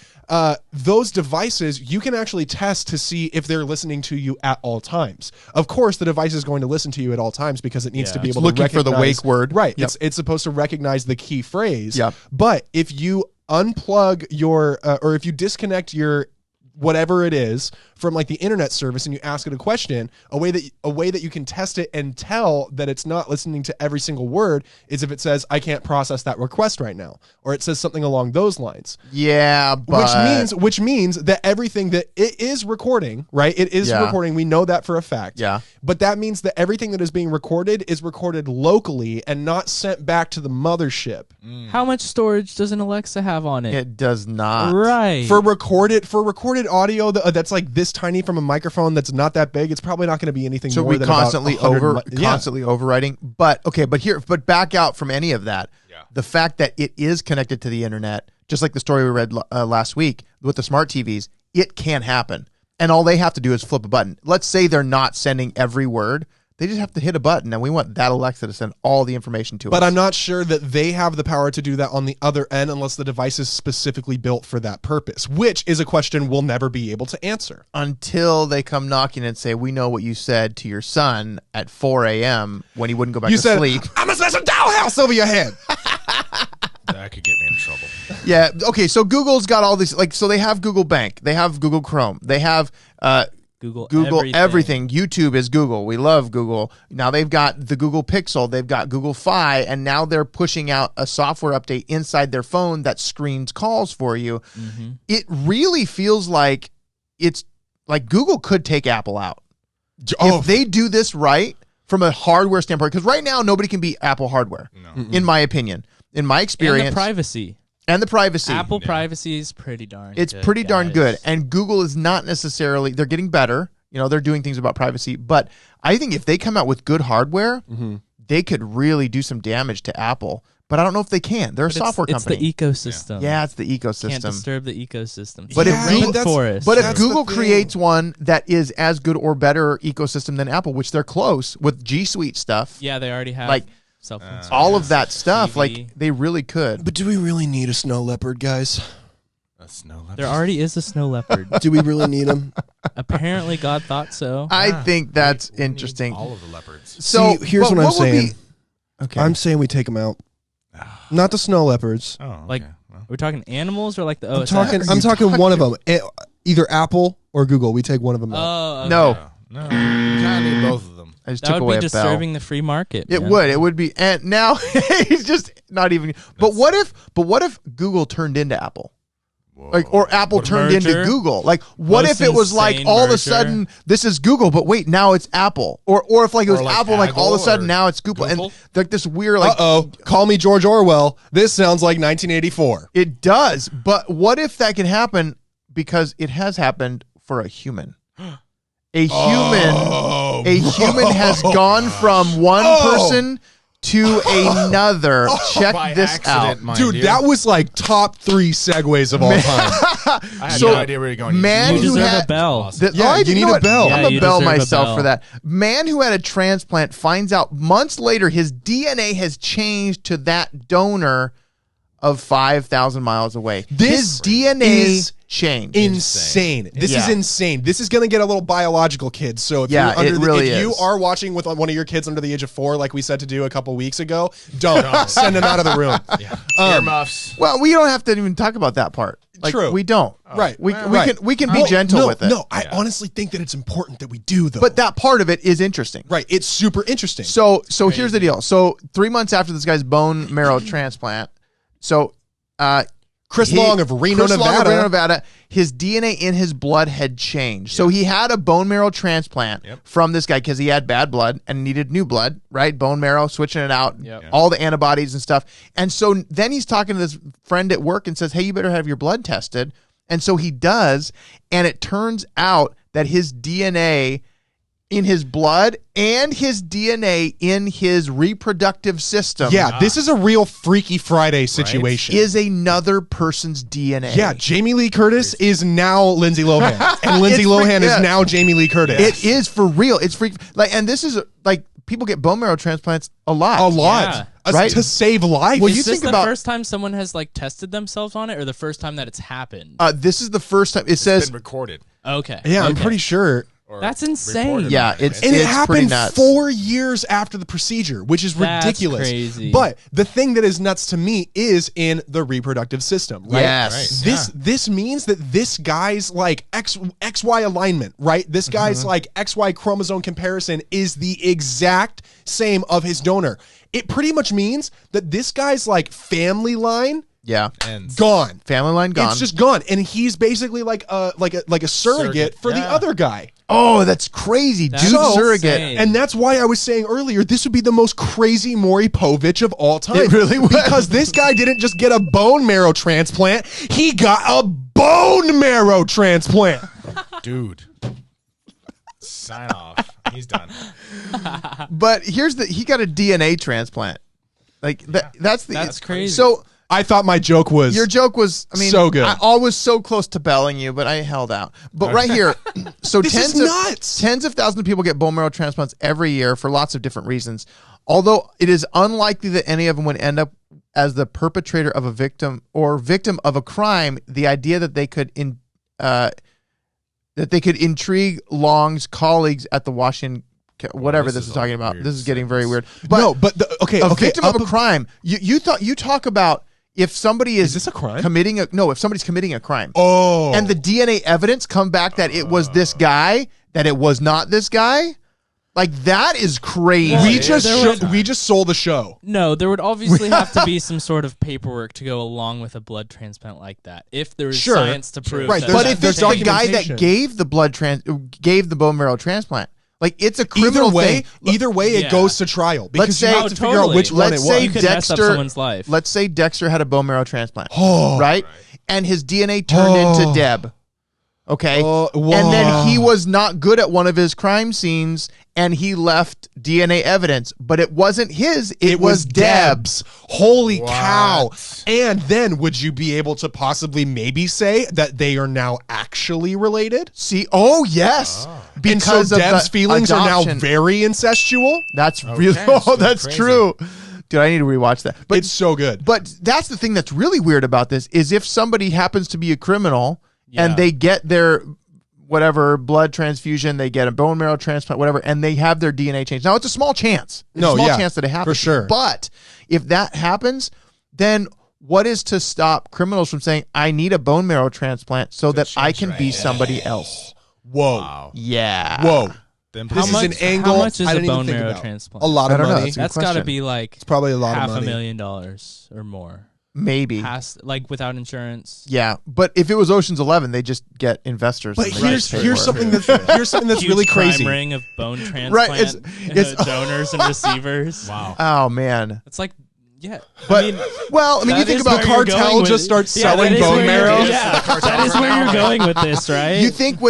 Those devices, you can actually test to see if they're listening to you at all times. Of course, the device is going to listen to you at all times because it needs to be It's able to looking recognize for the wake word. Right. Yep. It's supposed to recognize the key phrase. Yep. But if you unplug your or if you disconnect your whatever it is from like the internet service and you ask it a question, a way that you can test it and tell that it's not listening to every single word is if it says I can't process that request right now, or it says something along those lines. Yeah, but Which means that everything that it is recording, right? It is Yeah. recording. We know that for a fact. Yeah. But that means that everything that is being recorded is recorded locally and not sent back to the mothership. How much storage does an Alexa have on it? it does not. Right. For recorded audio that's like this tiny from a microphone that's not that big, it's probably not going to be anything So more we than constantly about 100 constantly overriding. But okay, but back out from any of that. Yeah. The fact that it is connected to the internet, just like the story we read last week with the smart TVs, it can happen. And all they have to do is flip a button. Let's say they're not sending every word. They just have to hit a button, and we want that Alexa to send all the information to us. But I'm not sure that they have the power to do that on the other end unless the device is specifically built for that purpose, which is a question we'll never be able to answer. Until they come knocking and say, we know what you said to your son at 4 a.m. when he wouldn't go back You to said, sleep. I must let some dollhouse over your head. That could get me in trouble. Yeah. Okay. So Google's got all these, so they have Google Bank, they have Google Chrome, they have Google everything. YouTube is Google. We love Google. Now they've got the Google Pixel, they've got Google Fi, and now they're pushing out a software update inside their phone that screens calls for you. Mm-hmm. It really feels like it's like Google could take Apple out. Oh. If they do this right from a hardware standpoint, because right now nobody can beat Apple hardware, in my opinion, in my experience. And the privacy. And the privacy. Apple privacy is pretty darn It's good, pretty darn guys. good. And Google is not necessarily, they're getting better. You know, they're doing things about privacy. But I think if they come out with good hardware, they could really do some damage to Apple. But I don't know if they can. They're a software company. It's the ecosystem. Yeah, it's the ecosystem. Can't disturb the ecosystem. But if It's Google- a rainforest. But if That's the Google thing. creates one that is as good or better ecosystem than Apple, which they're close with G Suite stuff, yeah, they already have like, cell phones. all of that stuff, TV. like they really could. But do we really need a snow leopard, guys? Snow leopard. There already is a snow leopard. Do we really need them? Apparently, God thought so. I think that's We need interesting. all of the leopards. So See, here's but what I'm would be- saying. okay. I'm saying we take them out. Not the snow leopards. Oh, okay. Like- Well, Are we talking animals or like the OSS? I'm talking one of them. Either Apple or Google. We take one of them out. Oh, okay. No, no, you kind of need both of them. I just That took would away be a bell. disturbing the free market. It man. would. It would be. And now he's just not even. But what if Google turned into Apple? Like, or Apple What, turned merger? into Google. Like, what Most if it was like insane all of a merger? sudden this is Google, but wait, now it's Apple, or if like it was Or like Apple, like all of a Haggle sudden or now it's Google, and Google? like this weird like Call me George Orwell. This sounds like 1984. it does. But what if that can happen because it has happened for a human? A human has gone from one person to another. Check By this accident, out. mind Dude, you. that was like top 3 segues of all time. I had so, no idea where you're going. man You who deserve had- a bell. Awesome. Yeah, I you didn't need know a it. bell. I'm Yeah, a you bell deserve a myself bell. for that. Man who had a transplant finds out months later his DNA has changed to that donor of 5,000 miles away. This his DNA is changed. Insane. This is Yeah. insane. This is going to get a little biological, kids. So if Yeah, you're under it really if you is. are watching with one of your kids under the age of 4, like we said to do a couple weeks ago, don't send them out of the room. Earmuffs. Well, we don't have to even talk about that part. Like, True. we don't. Right. We right. can be Well, gentle no, with it. No, I honestly think that it's important that we do though. But that part of it is interesting. right, it's super interesting. So here's the deal. So 3 months after this guy's bone marrow transplant, so Chris Long of Reno, Nevada, his DNA in his blood had changed. So he had a bone marrow transplant from this guy because he had bad blood and needed new blood, right? Bone marrow, switching it out, all the antibodies and stuff. And so then he's talking to this friend at work and says, hey, you better have your blood tested. And so he does. And it turns out that his DNA in his blood and his DNA in his reproductive system this is a real Freaky Friday situation. is another person's DNA. Yeah, Jamie Lee Curtis is now Lindsay Lohan, and Lindsay It's Lohan yeah. is now Jamie Lee Curtis. It is for real. It's freak. Like, and this is like people get bone marrow transplants a lot. a lot, Yeah. Right? to save life. Well, Is you this think the about- first time someone has like tested themselves on it, or the first time that it's happened? This is the first time it It's says. been recorded. Okay. yeah, I'm Okay. pretty sure. Or That's insane. reported. Yeah, it's And it pretty happened nuts. 4 years after the procedure, which is That's ridiculous. crazy. But the thing that is nuts to me is in the reproductive system, right? Yes. Right. This means that this guy's like XY alignment, right? This guy's like XY chromosome comparison is the exact same of his donor. It pretty much means that this guy's like family line Yeah, Ends. gone. family line gone. It's just gone, and he's basically like a surrogate Surrogate, for the yeah. other guy. oh, that's crazy, That's dude. So- Surrogate. insane. And that's why I was saying earlier, this would be the most crazy Maury Povich of all time. It really would. Because this guy didn't just get a bone marrow transplant, he got a bone marrow transplant. Dude. Sign off. He's done. But here's he got a DNA transplant. Like That's crazy. So I thought my joke was your joke was, I mean, So good. I was so close to belling you, but I held out. But right here, so This is nuts. tens of thousands of people get bone marrow transplants every year for lots of different reasons. Although it is unlikely that any of them would end up as the perpetrator of a victim or victim of a crime, the idea that they could intrigue Long's colleagues at the Washington, whatever this this is is talking all about. weird This is getting very weird. But no, but okay, a victim up of a crime. You talk about if somebody is this a crime? if somebody's committing a crime. Oh, And the DNA evidence come back that it was this guy, that it was not this guy. Like, that is crazy. Well, we just sold the show. No, there would obviously have to be some sort of paperwork to go along with a blood transplant like that. If there is Sure. science to prove Right, that. but there's- if it's there's the guy documentation. that gave the bone marrow transplant, like, it's a criminal thing. Either way, it Yeah. goes to trial because Let's you say- have Oh, to figure out totally. which one it Let's was. say you could mess up Dexter- someone's life. Let's say Dexter had a bone marrow transplant, Oh. right? And his DNA turned into Deb. Okay. Oh, and then whoa. he was not good at one of his crime scenes and he left DNA evidence, but it wasn't his, it was Deb's. Holy What? cow. And then would you be able to possibly maybe say that they are now actually related? See, oh yes. And so Because of Deb's the feelings are now adoption. very incestual? That's Okay, really that's that's crazy. true. Dude, I need to rewatch that. But It's so good. But that's the thing that's really weird about this is if somebody happens to be a criminal Yeah. and they get their whatever blood transfusion, they get a bone marrow transplant, whatever, and they have their DNA changed. Now it's a small chance. It's a small chance that it happens. for sure. But if that happens, then what is to stop criminals from saying, I need a bone marrow transplant so that I can be somebody else? Whoa. Wow. Yeah. Whoa. Them This How is much- an angle how much is I a didn't even bone think marrow about. transplant? A lot I of don't know. money. That's a good That's got to question. be like It's probably a lot of money. $500,000 or more. Maybe. Like without insurance. Yeah. But if it was Ocean's 11, they just get investors. But and they here's just pay here's for it. something that's Huge really crime crazy. ring of bone transplant Right, it's- donors and receivers. Wow. Oh, man. It's like, yeah. But, I mean, well, I mean, you that think is about where you're cartel going with- just starts Yeah, selling that is bone where you're- marrow. Yeah, that is where you're going with this, right? You think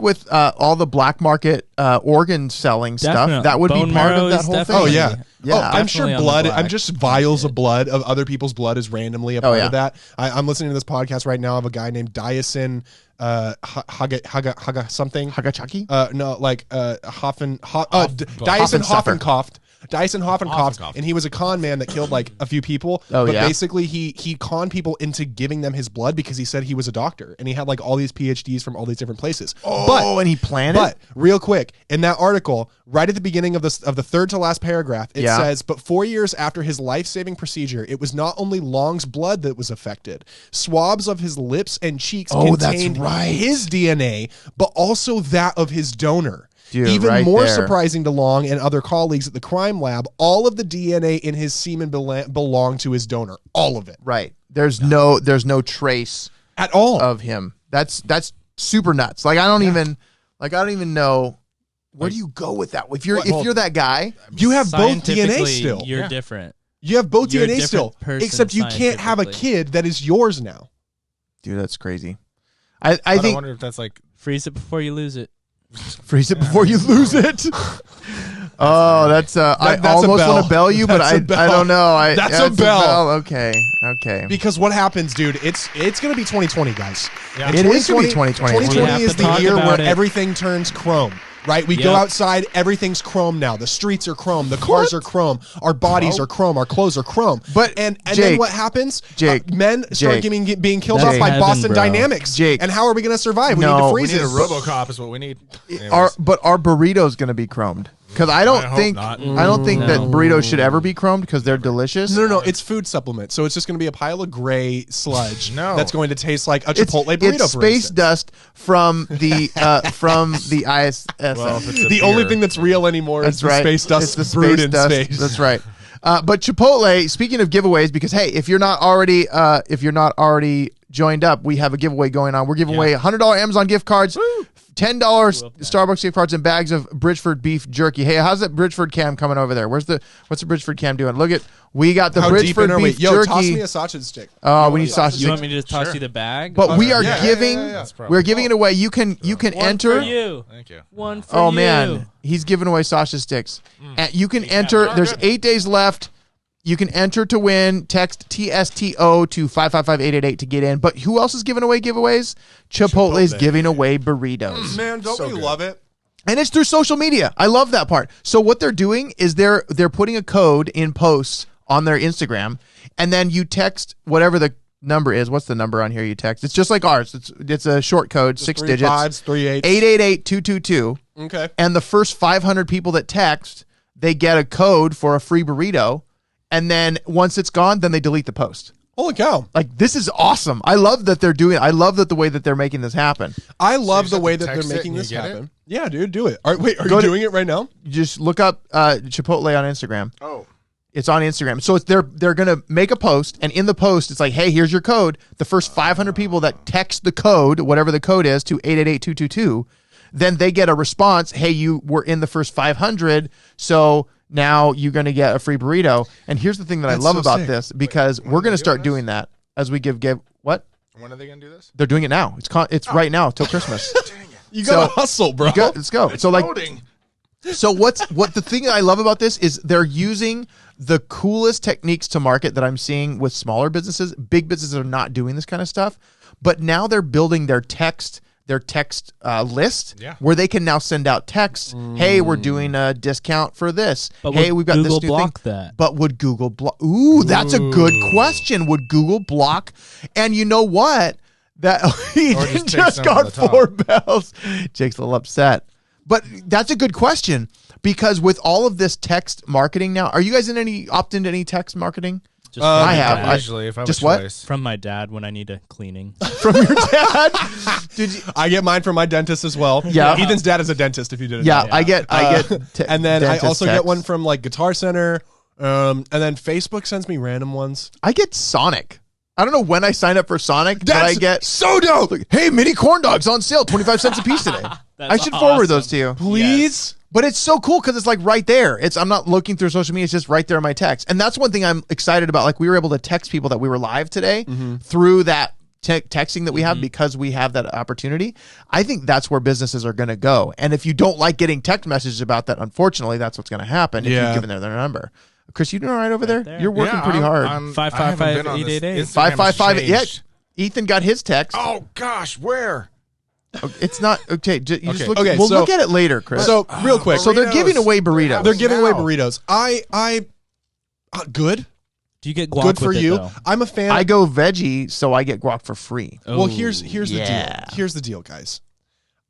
with all the black market organ selling stuff, Definitely. that would Bone be part marrow of that is whole thing? Oh definitely- yeah, Yeah. Oh, I'm sure Definitely on the blood. black I'm just vials of blood of other people's blood is randomly a part yeah. of that. I'm listening to this podcast right now of a guy named Dyson Haga something. Hagachaki? No, like Dyson Hoffensteffer. Hoffenkopf. Dyson Hoffenkopf, Hoffenkopf. and he was a con man that killed like a few people. Oh, but yeah? basically he conned people into giving them his blood because he said he was a doctor and he had like all these PhDs from all these different places. Oh, and he planned it? But real quick, in that article, right at the beginning of the third to last paragraph, it Yeah. says, but 4 years after his life-saving procedure, it was not only Long's blood that was affected. Swabs of his lips and cheeks Oh, that's contained right. his DNA, but also that of his donor. Dude, Even right more there. surprising to Long and other colleagues at the crime lab, all of the DNA in his semen belonged to his donor. All of it. Right. There's no trace At all. of him. That's super nuts. Like I don't even know where do you go with that? If you're that guy, You have both DNA Scientifically, still. You're different. You have both You're a DNA different still, person except you can't have a scientifically. kid that is yours now. dude, that's crazy. I I think wonder if that's like Freeze it before you lose it. freeze it before you lose it. Oh, that's I that's a almost bell. want to bell you, but That's a I bell. don't know. That's a bell. Okay. Because what happens, dude? It's going to be 2020, guys. Yeah. It is gonna be 2020. 2020 We have is to the talk year about where it. everything turns chrome. Right? We go Yep. outside, everything's chrome now. The streets are chrome, the cars are chrome, our bodies are chrome, our clothes are chrome. But, and Jake, then what happens? Jake, Men start Jake, being killed That's off by heaven, Boston bro. Dynamics. Jake. And how are we going to survive? We No, need to we freeze we need it. a RoboCop is what we need. Our burrito's going to be chromed. Because I don't I hope think not. that burritos should ever be chromed because they're delicious. No, it's food supplement. So it's just going to be a pile of gray sludge No. that's going to taste like a It's, Chipotle burrito. it's for space instance. dust from the ISS. Well, if it's a The only beer. thing that's real anymore That's is the right. space dust It's the brewed space in dust. space. That's right. But Chipotle. Speaking of giveaways, because hey, if you're not already joined up, we have a giveaway going on. We're giving away $100 Amazon gift cards, $10 Starbucks gift cards, and bags of Bridgeford beef jerky. Hey, how's that Bridgeford cam coming over there? What's the Bridgeford cam doing? Look at we got the How deep Bridgeford in are we? beef Yo, jerky. toss me a sausage stick. Oh, we need sausage. You want me to just toss you the bag? But we are yeah, giving yeah. we're giving it away. You can One enter. for you. Thank you. One for Oh you. man, he's giving away sausage sticks. And you can enter. There's 8 days left. You can enter to win. Text TSTO to 555-888 to get in. But who else is giving away giveaways? Chipotle's giving away burritos. Man, don't we love it? And it's through social media. I love that part. So what they're doing is they're putting a code in posts on their Instagram, and then you text whatever the number is. What's the number on here you text? It's just like ours. It's a short code, 6 3 digits. 5s, 3 8s. 888-222. Okay. And the first 500 people that text, they get a code for a free burrito. And then once it's gone, then they delete the post. Holy cow. Like, this is awesome. I love that they're doing it. I love that the way that they're making this happen. I love just the have way to that they're text it making and you this get it? happen. Yeah, dude, do it. Are Go you to- doing it right now? You just look up Chipotle on Instagram. Oh. It's on Instagram. So they're going to make a post, and in the post, it's like, hey, here's your code. The first 500 people that text the code, whatever the code is, to 888-222, then they get a response, hey, you were in the first 500, so now you're going to get a free burrito. And here's the thing that That's I love so about sick. this, because we're going to start doing doing that as we give what? When are they going to do this? They're doing it now. It's right now till Christmas. You gotta So- hustle, bro. Let's go. So like, Loading. so what the thing that I love about this is they're using the coolest techniques to market that I'm seeing with smaller businesses. Big businesses are not doing this kind of stuff, but now they're building their text, their text list, Yeah. where they can now send out texts. Hey, we're doing a discount for this. But hey, would we've got Google this new block thing. that? But would Google block? Ooh, that's a good question. Would Google block? And you know what? That he Or just take just some got from the top. 4 bells. Jake's a little upset. But that's a good question, because with all of this text marketing now, are you guys opt into any text marketing? Just I from have. my dad. Usually, if I have Just a what? choice. From my dad when I need a cleaning. From your dad? Did you? I get mine from my dentist as well. Yeah. Ethan's dad is a dentist. If you didn't. Yeah, know. I get. And then I dentist also get texts. one from like Guitar Center. And then Facebook sends me random ones. I get Sonic. I don't know when I sign up for Sonic, but I get so dope. hey, mini corn dogs on sale, 25 cents a piece today. That's I should forward awesome. those to you. Please. But it's so cool because it's like right there. I'm not looking through social media. It's just right there in my text. And that's one thing I'm excited about. Like we were able to text people that we were live today through that texting that we have because we have that opportunity. I think that's where businesses are going to go. And if you don't like getting text messages about that, unfortunately, that's what's going to happen if Yeah. you've given their number. Chris, you doing all right over there? there. You're working pretty hard. I 555 haven't been on this. 888. Instagram 555. has Yeah, changed. Ethan got his text. Oh gosh, where? It's not okay. You just Okay. look. Okay, We'll so- look at it later, Chris. So real quick. So they're burritos. giving away burritos. They're giving away Now. burritos. I good. Do you get guac Good for with it, you. though? I'm a fan. I go veggie, so I get guac for free. well, Oh, here's the yeah. deal. Here's the deal, guys.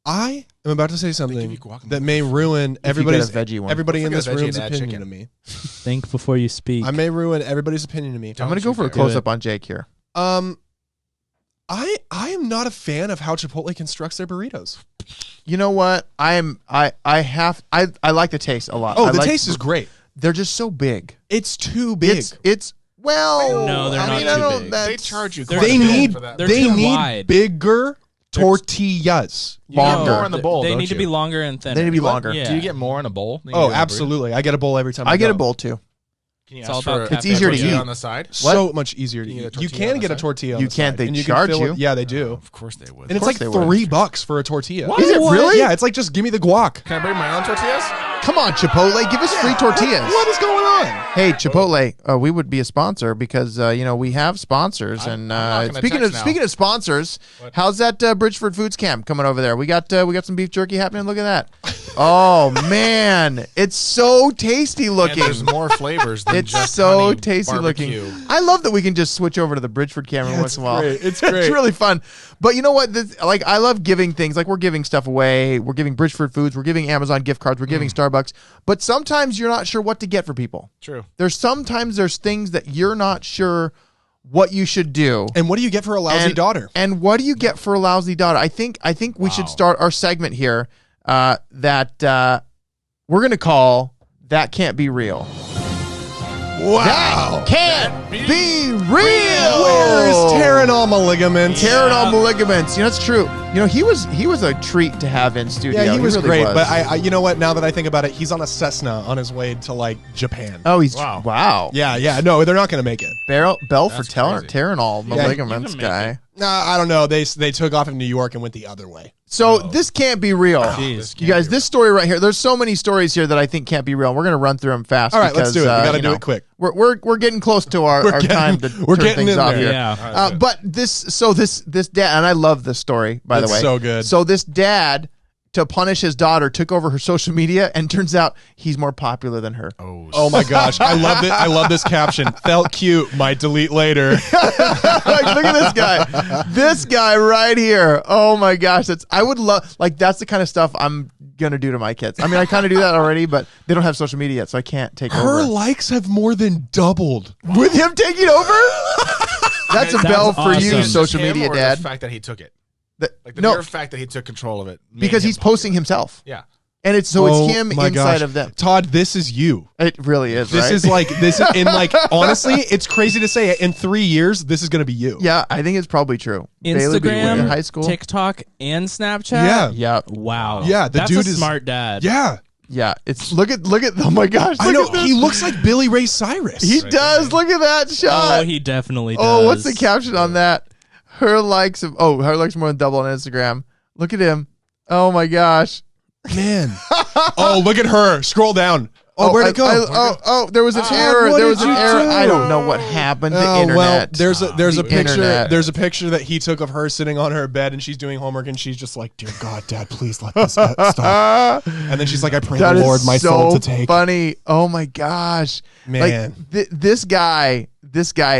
I am about to say give something you guacamole. that may ruin get a everybody's veggie one. everybody in Don't this forget a veggie room's and add opinion chicken. to me. Think before you speak. I may ruin everybody's opinion to me. I'm Don't going to go you for a dare. close up on Jake here. I am not a fan of how Chipotle constructs their burritos. You know what? I like the taste a lot. Oh, I the like- taste is great. They're just so big. It's too big. It's well. No, they're I not mean, too I don't, big. that's- They charge you. They're quite they a bit need for that. They're they too need wide. bigger tortillas. You get longer. more in the bowl. They don't need to you? be longer and thinner. They need to be longer. Yeah. Do you get more in a bowl? than you Oh, do in a burrito? absolutely. I get a bowl every time. I get go. a bowl too. Can you It's ask all for about a It's easier to tortilla eat. on the side? So much easier to Can you eat. get a You tortilla on can the get a side? tortilla. On You the can. side, They and you charge can fill you. It. Yeah, they do. Of course they would. And it's course like they would. $3 for a tortilla. Is it really? Yeah, it's like just give me the guac. Can I bring my own tortillas? Come on, Chipotle, give us free tortillas. What is going on? Hey, Chipotle, we would be a sponsor because we have sponsors. And I'm not gonna speaking text now. of sponsors, how's that Bridgeford Foods Camp coming over there? We got some beef jerky happening. Look at that. Oh man, it's so tasty And looking. there's more flavors than It's just so honey tasty barbecue. looking. I love that we can just switch over to the Bridgeford camera once in a while. great. It's great. really fun. But you know what? I love giving things. Like we're giving stuff away. We're giving Bridgeford Foods. We're giving Amazon gift cards. We're giving Starbucks. But sometimes you're not sure what to get for people. True. Sometimes there's things that you're not sure what you should do. And what do you get for a lousy daughter? And what do you get for a lousy daughter? I think we should start our segment here that we're going to call That Can't Be Real. Wow. Can't be real. Where's tearing all my ligaments? Tearing all my ligaments. That's true. He was a treat to have in studio. Yeah, he was really great. was. But I, you know what? Now that I think about it, he's on a Cessna on his way to like Japan. Oh, he's Wow. wow. Yeah. No, they're not going to make it. Bell for That's crazy. tearing all my Yeah, ligaments, you can make guy. I don't know. They took off in New York and went the other way. So this can't be real. Jeez. You guys, this story right here, there's so many stories here that I think can't be real. We're going to run through them fast. All right, let's do it. We because, gotta do it quick. We're getting close to our time to we're turn getting things in off there. here. Yeah. But this dad, and I love this story, by the It's way. so good. So this dad, to punish his daughter, took over her social media, and turns out he's more popular than her. Oh my gosh, I love it. I love this caption. Felt cute. Might delete later. Like, look at this guy. This guy right here. Oh my gosh. That's the kind of stuff I'm gonna do to my kids. I mean, I kind of do that already, but they don't have social media yet, so I can't take Her over. likes have more than doubled. With him taking over? That's a That's bell for you, awesome. social Him media or dad. The fact that he took it. Like the No, mere fact that he took control of it. made because him he's popular. posting himself. Yeah. And it's him my inside gosh. of them. Todd, this is you. It really is, This right? is like this is in like honestly, it's crazy to say it. In 3 years, this is gonna be you. Yeah, I think it's probably true. Bailey, but you were in Instagram, high school. TikTok, and Snapchat. Yeah. Yeah. Wow. Yeah, the That's dude a is- smart dad. Yeah. Yeah. It's look at oh my gosh. I look know. at this. He looks like Billy Ray Cyrus. He does. Look at that shot. Oh, he definitely does. Oh, what's the caption on that? Her likes more than double on Instagram. Look at him. Oh my gosh. Man. Oh, look at her. Scroll down. Oh, where'd it go? There was an error. what There was did an you error. do? I don't know what happened. The Oh, internet. well, there's a The picture. internet. There's a picture that he took of her sitting on her bed and she's doing homework and she's just like, "Dear God, Dad, please let this stop." And then she's like, "I pray That the is Lord my so soul to take." funny. Oh my gosh, Man. Like this guy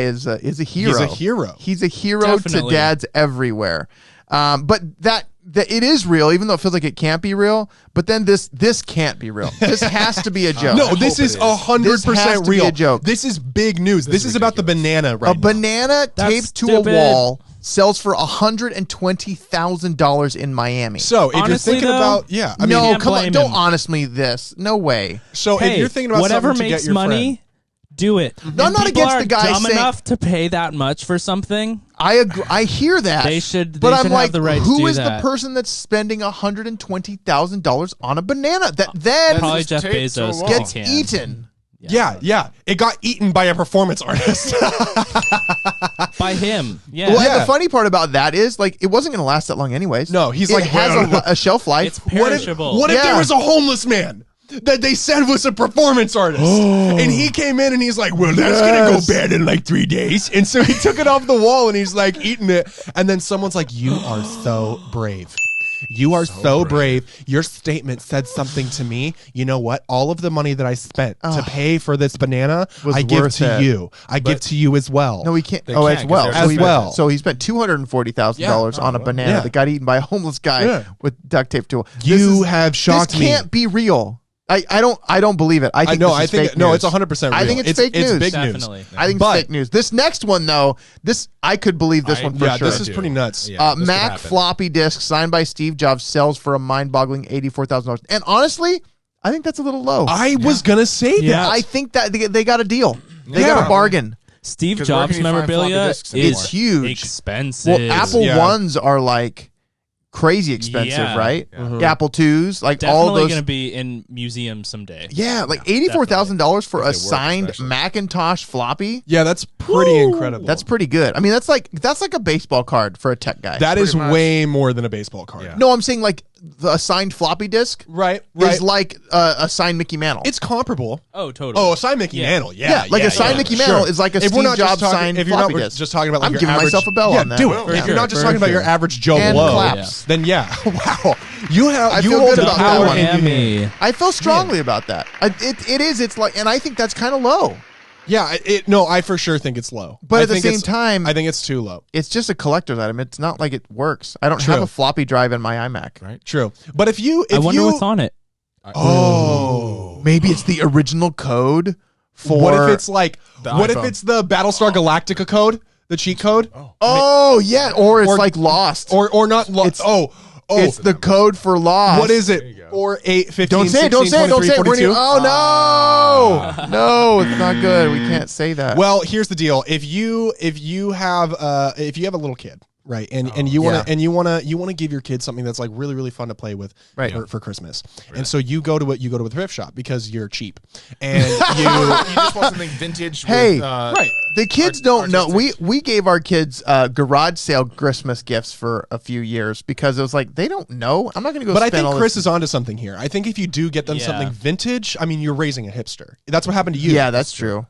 is a hero. He's a hero. He's a hero Definitely. to dads everywhere. But that it is real, even though it feels like it can't be real. But then this can't be real. This has to be a joke. No, this is hope it is. This has 100% to be real. a joke. This is big news. This is about the banana right A now. banana That's taped to stupid. a wall sells for $120,000 in Miami. So if Honestly, you're thinking though, about, yeah, I mean, no, can't come on, blame don't him. honestly this. No way. so Hey, if you're thinking about whatever something to makes get your money, do it. No, I'm And not people against are the guy dumb saying- enough to pay that much for something. I agree. I hear that. They should- But they I'm should like, have the right to who do is the that. person that's spending $120,000 on a banana that then Probably just Jeff taped to a Bezos. wall. gets Can. eaten? Yeah. It got eaten by a performance artist. By him. Yeah. Well, and Yeah. the funny part about that is, like, it wasn't going to last that long, anyways. No, he's it like, has well, a shelf life. It's perishable. What if there Yeah. was a homeless man that they said was a performance artist? And he came in and he's like, well, that's going to go bad in like 3 days. And so he took it off the wall and he's like eating it. And then someone's like, you are so brave. You are so brave. Your statement said something to me. You know what? All of the money that I spent to pay for this banana, Was I give worth to it. you. I give to you as well. No, he can't. They Oh, can't, as 'cause well. they're So as he- well. So he spent $240,000 on a banana Yeah. that got eaten by a homeless guy Yeah. with duct tape to it. You have shocked This me. can't be real. I don't believe it. I think know. this is I think fake no. news. It's 100% real. I think it's fake news. It's big Definitely. news. I think But- it's fake news. This next one, though, this I could believe this one for Yeah, sure. this is pretty nuts. Yeah, this could Mac happen. floppy disk signed by Steve Jobs sells for a mind-boggling $84,000. And honestly, I think that's a little low. I was gonna say Yeah. that. I think that they got a deal. They Yeah. got a bargain. Steve 'Cause where Jobs can you find floppy memorabilia disks anymore? is It's huge. expensive. Well, Apple Yeah. ones are like crazy expensive, Yeah. right? Yeah. The Apple twos, like all Definitely those. going to be in museums someday. Yeah, like $84,000 for a If they work, signed especially. Macintosh floppy. Yeah, that's pretty incredible. That's pretty good. I mean, that's like a baseball card for a tech guy. that is pretty much. way more than a baseball card. Yeah. No, I'm saying like a signed floppy disk Right. is like a signed Mickey Mantle. It's comparable. Oh, totally. Oh, a signed Mickey Yeah. Mantle. yeah, like a signed Mickey Mantle is like a If Steve we're not Jobs just talking, signed if you're floppy not disk. just talking about like I'm your giving average, myself a bell yeah, on that. do it. For If sure, you're not just for talking about your sure. average Joe And Blow, claps. then yeah, wow, you have I you feel hold good the about that power one. in your hand. Miami. I feel strongly about that. It is. It's like, and I think that's kind of low. Yeah, no, I for sure think it's low. But I at the think same it's- time- I think it's too low. It's just a collector's item. It's not like it works. I don't True. have a floppy drive in my iMac. Right. True, but if you, I wonder what's on it. Oh, Maybe it's the original code for. what if it's like, The what if iPhone. it's the Battlestar Galactica code, the cheat code, Oh yeah, or it's Or- like Lost. or not? It's- Oh, it's the code for Lost. what is it? you go. 4, 8, 15, Don't say it. 16, Don't say it. Don't 23, say it. We're 42? oh no, no, it's not good. We can't say that. Well, here's the deal. If you have a little kid, right, and you want to Yeah. and you want to give your kid something that's like really really fun to play with, Right. for Christmas, and so you go to a thrift shop because you're cheap, and you You just want something vintage. Hey, with, right. the kids don't know. We gave our kids garage sale Christmas gifts for a few years because it was like they don't know. I'm not going to go. But I spend think all Chris this. is onto something here. I think if you do get them Yeah. something vintage, I mean, you're raising a hipster. That's what happened to you. Yeah, that's true.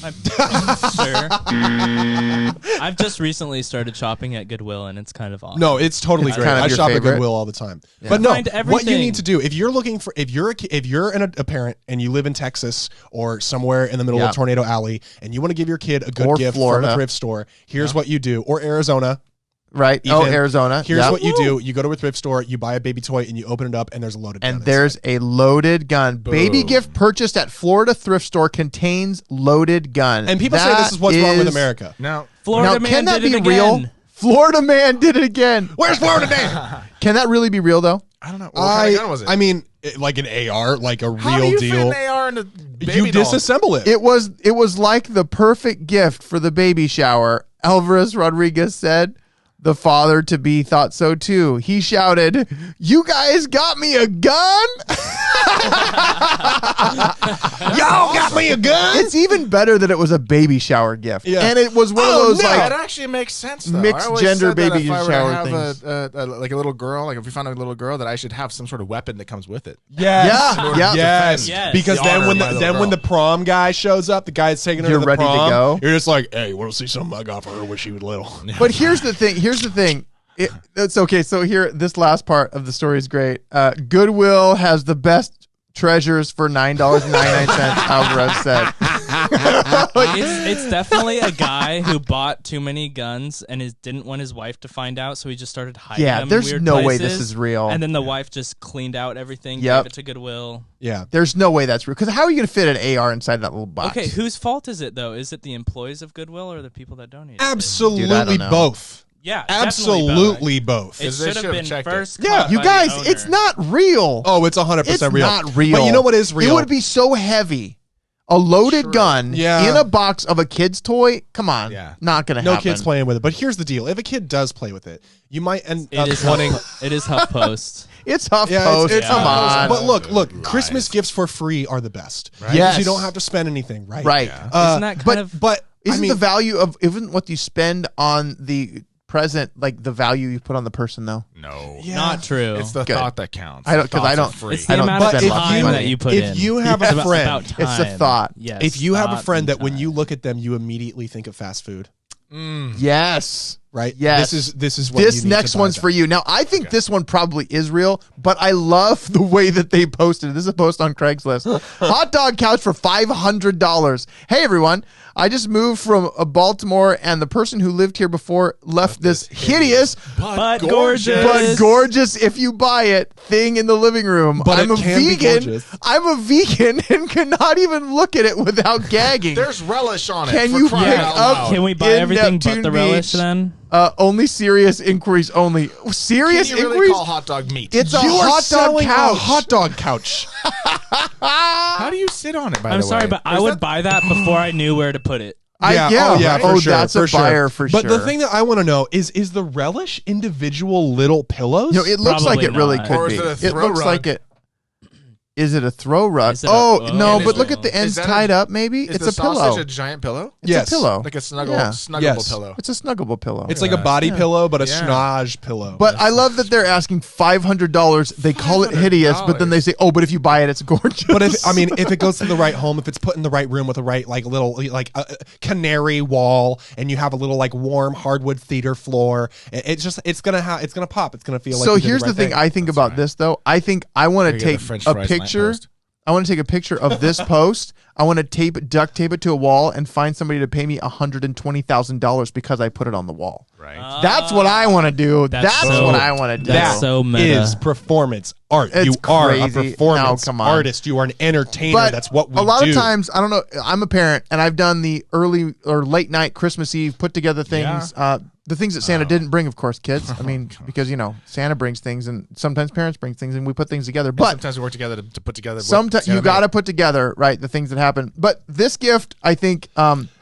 I'm sure. I've just recently started shopping at Goodwill, and it's kind of awesome. No, it's totally It's great. kind of I your shop favorite. at Goodwill all the time. But no, Find what you everything. need to do if you're looking for if you're a parent and you live in Texas or somewhere in the middle Yeah. of Tornado Alley and you want to give your kid a good Or gift Florida. from a thrift store, here's what you do. Or Arizona. Right? Ethan, Arizona. Here's Yep. what you do. You go to a thrift store, you buy a baby toy, and you open it up, and there's a loaded gun And inside. there's a loaded gun. Baby gift purchased at Florida thrift store contains loaded gun. And people say That this is what's wrong with is- America. Now, Florida Now, man can that did be it real? again. Florida man did it again. Where's Florida Dan? Can that really be real though? I don't know. What kind of gun was it? I mean, like an AR, like a How do real you fit deal. an AR in a baby You doll? disassemble it. It was like the perfect gift for the baby shower. Alvarez Rodriguez said. The father to be thought so too. He shouted, "You guys got me a gun!" Y'all got got me a gun. It's even better that it was a baby shower gift. Yeah. And it was one of those That like actually makes sense. Though. mixed I always gender said that baby if I were to shower have things. like a little girl, like if we found a little girl, that I should have some sort of weapon that comes with it. Yes. Yeah. Yes. Yes. Because The then honor when of my little when the girl. prom guy shows up, the guy's taking her You're to the ready to prom. go. You're just like, hey, you want to see something I got for her when she was little? But here's the thing. It's okay. So here, this last part of the story is great. Goodwill has the best treasures for $9.99. Alvarez said. It's definitely a guy who bought too many guns and didn't want his wife to find out, so he just started hiding Yeah, them there's in weird no way places, this is real. And then the wife just cleaned out everything, Yep. gave it to Goodwill. Yeah. There's no way that's real. Because how are you going to fit an AR inside that little box? Okay, whose fault is it though? Is it the employees of Goodwill or the people that donated? Absolutely Dude, I don't know. both. Yeah, Absolutely both. It They should should have have been checked it. first. Yeah, caught you by the guys, owner. it's not real. Oh, it's 100% It's real. not real. But you know what is real? It would be so heavy. A loaded gun Yeah. in a box of a kid's toy? Come on. Yeah. Not going to no happen. kids playing with it. But here's the deal. If a kid does play with it, you might end It up is wanting... It is HuffPost. It's HuffPost. Yeah, it's Come on. But look, Christmas gifts for free are the best. Right? Yes. You don't have to spend anything, right? Right. Isn't that kind of? But Isn't the value of isn't what you spend on the present like the value you put on the person though? No, Not true. it's the Good. thought that counts. I don't- 'cause The I thoughts don't- are free. It's the I don't amount of spend lots of time money. that you put in. if you have It's a about friend, time. It's the thought. Yes, if you have a thought friend and that when time. you look at them, you immediately think of fast food, Yes. right? Yes. This is what This you need next to buy one's them. for you. Now, I think this one probably is real, but I love the way that they posted it. This is a post on Craigslist. Hot dog couch for $500. Hey, everyone. I just moved from Baltimore, and the person who lived here before left this hideous but gorgeous. but gorgeous if you buy it thing in the living room. But I'm it a can be vegan. gorgeous. I'm a vegan and cannot even look at it without gagging. There's relish on it. Can for you crying pick out up- loud. Can we buy in everything but Neptune the relish Beach. then? Only serious inquiries only. Can Serious you really inquiries? call hot dog meat? It's a You are hot dog selling a couch. hot dog couch. How do you sit on it? By I'm the way, sorry, but I would buy that before I knew where to put it. for sure, that's for a sure. buyer for but sure. the thing that I want to know is the relish individual little pillows? No, it looks like Probably it really not. could Or is be. it a It throw looks rug? like it. Is it a throw rug? Is it a- Oh oh, no, it but is look a- at the ends Is that tied up. Maybe Is it's the a pillow. sausage a giant pillow? It's Yes. a pillow. Like a snuggle, Yeah. snuggable Yes. pillow. It's a snuggable pillow. It's like a body pillow, but a snage pillow. But I love that they're asking $500. They call it hideous, but then they say, "Oh, but if you buy it, it's gorgeous." But if it goes to the right home, if it's put in the right room with the right little canary wall, and you have a little warm hardwood theater floor, it's gonna pop. It's gonna feel like. so you did here's the the right thing I think about this though. I think I want to Gotta get take the French a fries picture. lamppost. I want to take a picture of this post. I want to duct tape it to a wall and find somebody to pay me $120,000 because I put it on the wall. Right. That's what I want to do. That's so- what I want to do. That's so meta. is performance art. It's You are a crazy. performance No, come on. artist. You are an entertainer. But That's what we a lot do. of times, I don't know. I'm a parent, and I've done the early or late night Christmas Eve put together things. The things that Santa didn't bring, of course, kids. I mean, because Santa brings things, and sometimes parents bring things, and we put things together. But sometimes we work together to put together. what sometimes Santa you got to made. put together the things that happen. But this gift, I think,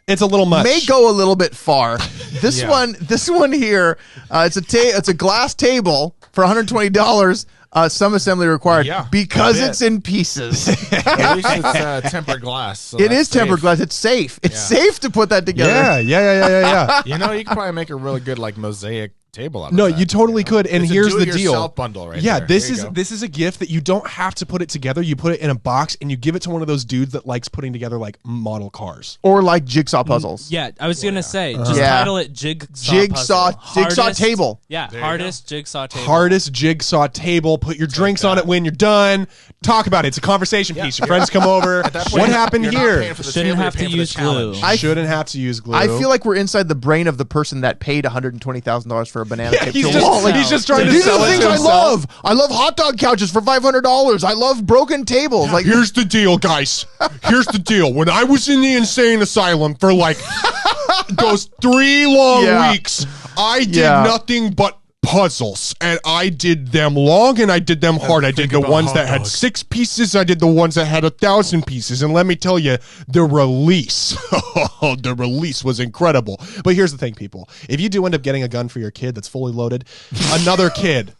it's a little much. may go a little bit far. This Yeah. one here, it's a glass table for $120. Some assembly required Yeah, because a bit. it's in pieces. At least it's tempered glass. So It that's is tempered safe. glass. It's safe. It's Yeah. safe to put that together. Yeah. You know, you could probably make a really good mosaic table out of No, that. you totally could. And It's a here's the do-it-yourself deal. bundle right yeah, there. this There you is go. this is a gift that you don't have to put it together. You put it in a box and you give it to one of those dudes that likes putting together model cars. Or like jigsaw puzzles. Yeah, I was gonna say just Yeah. title it jigsaw. Jigsaw puzzle. Hardest- table. Yeah, you hardest jigsaw table. Hardest jigsaw table. Put your drinks on it when you're done. Talk about it. It's a conversation piece. Your friends come over. At that point, What happened you're not here? paying for the Shouldn't table, you're have to paying for the use challenge. glue. I Shouldn't have to use glue. I feel like we're inside the brain of the person that paid $120,000 for a banana tape he's to a just, wall. Like, he's just trying to these are sell the it things to I himself. love. I love hot dog couches for $500. I love broken tables. Like Here's the deal, guys. Here's the deal. When I was in the insane asylum for those 3 long Yeah. weeks, I did Yeah. nothing but puzzles, and I did them long and I did them hard. I did the about ones hot that had dogs. 6 pieces. I did the ones that had 1,000 pieces. And let me tell you, the release, the release was incredible. But here's the thing, people. If you do end up getting a gun for your kid that's fully loaded, another kid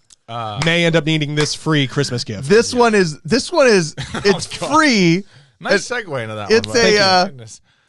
may end up needing this free Christmas gift. this one is it's free, Nice segue into that It's one.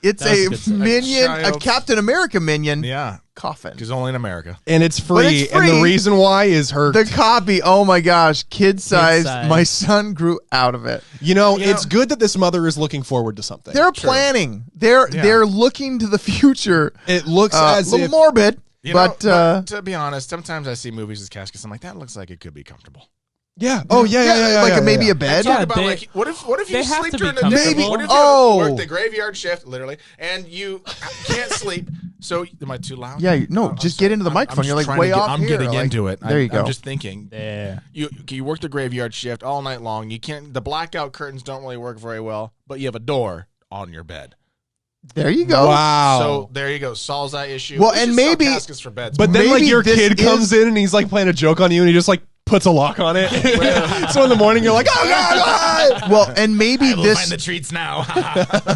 it's That was a a good segue. minion, a child- Captain America minion Yeah, coffin. because only in America. And it's But free. it's And free. the reason why is her. The copy, oh my gosh, kid size. size. My son grew out of it. It's good that this mother is looking forward to something. They're planning. They're looking to the future. It looks A as little if morbid, You but know, to be honest, sometimes I see movies with caskets. I'm like, that looks like it could be comfortable. yeah. Oh yeah. like maybe yeah. a bed. Yeah, Talk about they- like, what if they you have sleep to be during the day? comfortable. What if you Oh. work the graveyard shift, literally, and you can't sleep? So am I too loud? Yeah, no, I'm just sorry. get into the I'm microphone. just You're like trying way to get, off I'm here, getting like- into it. There you go. I'm just thinking. Yeah. You work the graveyard shift all night long. You can't. The blackout curtains don't really work very well, but you have a door on your bed. There you go. Wow. So there you go. Solves that issue. Well, We and should sell maybe- caskets for beds. But then, like, Maybe your this kid comes in and he's like playing a joke on you, and he just like puts a lock on it. So in the morning, you're like, oh god. Well, and maybe I will this find the treats now.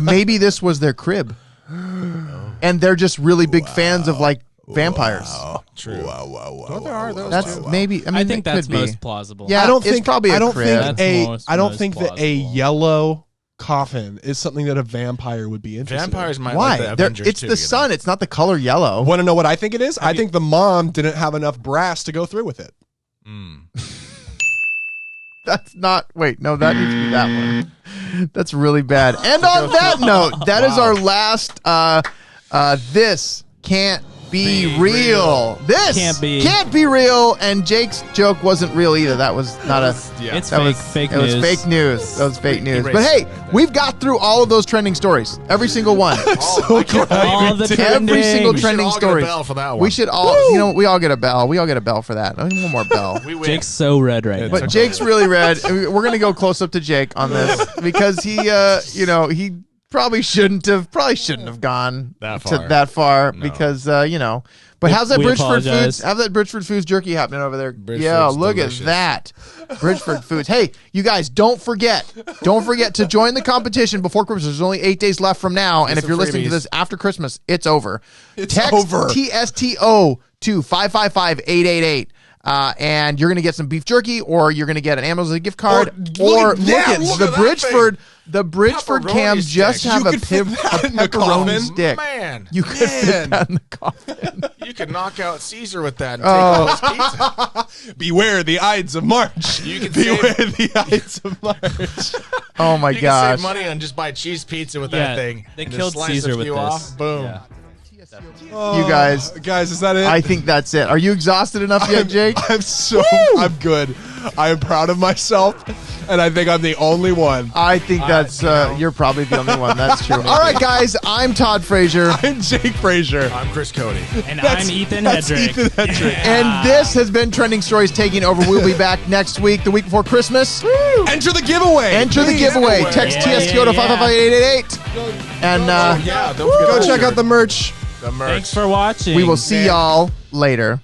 maybe this was their crib, and they're just really big fans of like vampires. True. Wow. There are those That's too. maybe. I mean, I think that that's could be. most plausible. Yeah, I don't it's think probably a I don't crib. think That's I don't most think that a plausible. yellow coffin is something that a vampire would be interested Vampires in. might Why? like the They're- Avengers it's too, the you know? sun. It's not the color yellow. Want to know what I think it is? I think the mom didn't have enough brass to go through with it. That's not. Wait, no, that needs to be that one. That's really bad. And on that note, that is our last. This can't be real. This Can't be be. real. And Jake's joke wasn't real either. That was not a. Yeah. It's That fake, was fake It news. was fake news. That was fake news. erased But hey, it right there. we've got through all of those trending stories. Every single one. All the Every single trending. We should trending all get a story. bell for that one. We should all. You know, we all get a bell. We all get a bell for that. I need one more bell. We win. Jake's so red right now. But Jake's really red. We're gonna go close up to Jake on this because he, he probably shouldn't have gone That to far. that far No. because But how's that We Bridgeford apologize. Foods? How's that Bridgeford Foods jerky happening over there? Bridgeford's Yeah, look delicious. at that, Bridgeford Foods. Hey, you guys, don't forget to join the competition before Christmas. There's only 8 days left from now, and if some you're listening to freebies. this after Christmas, it's over. Text over. TSTO to 555-888. And you're going to get some beef jerky, or you're going to get an Amazon gift card, or look at the Bridgeford Pepperoni cams just stick. have You a could fit that in the pepperoni coffin. stick. Man, You could fit that in the coffin. you could knock out Caesar with that and take all his pizza. Beware the Ides of March. You can Beware save- the Ides of March. Oh my You can gosh. save money on just buy cheese pizza with Yeah, that thing. they and killed just slice Caesar a with few this. off. Boom. Yeah. You guys, Guys, is that it? I think that's it. Are you exhausted enough yet, Jake? I'm good. I am proud of myself, and I think I'm the only one. I think that's you're probably the only one. That's true. All right, guys. I'm Todd Frazier, I'm Jake Frazier. I'm Chris Cody. And That's- I'm Ethan that's Hedrick. Ethan Hedrick. and this has been Trending Stories taking over. We'll be back next week, the week before Christmas. Enter the giveaway. Enter the giveaway. Text Yeah, TSTO to yeah, 555-888. And Yeah, don't forget Go the check shirt. out the merch. The merch. Thanks for watching. we will see y'all later.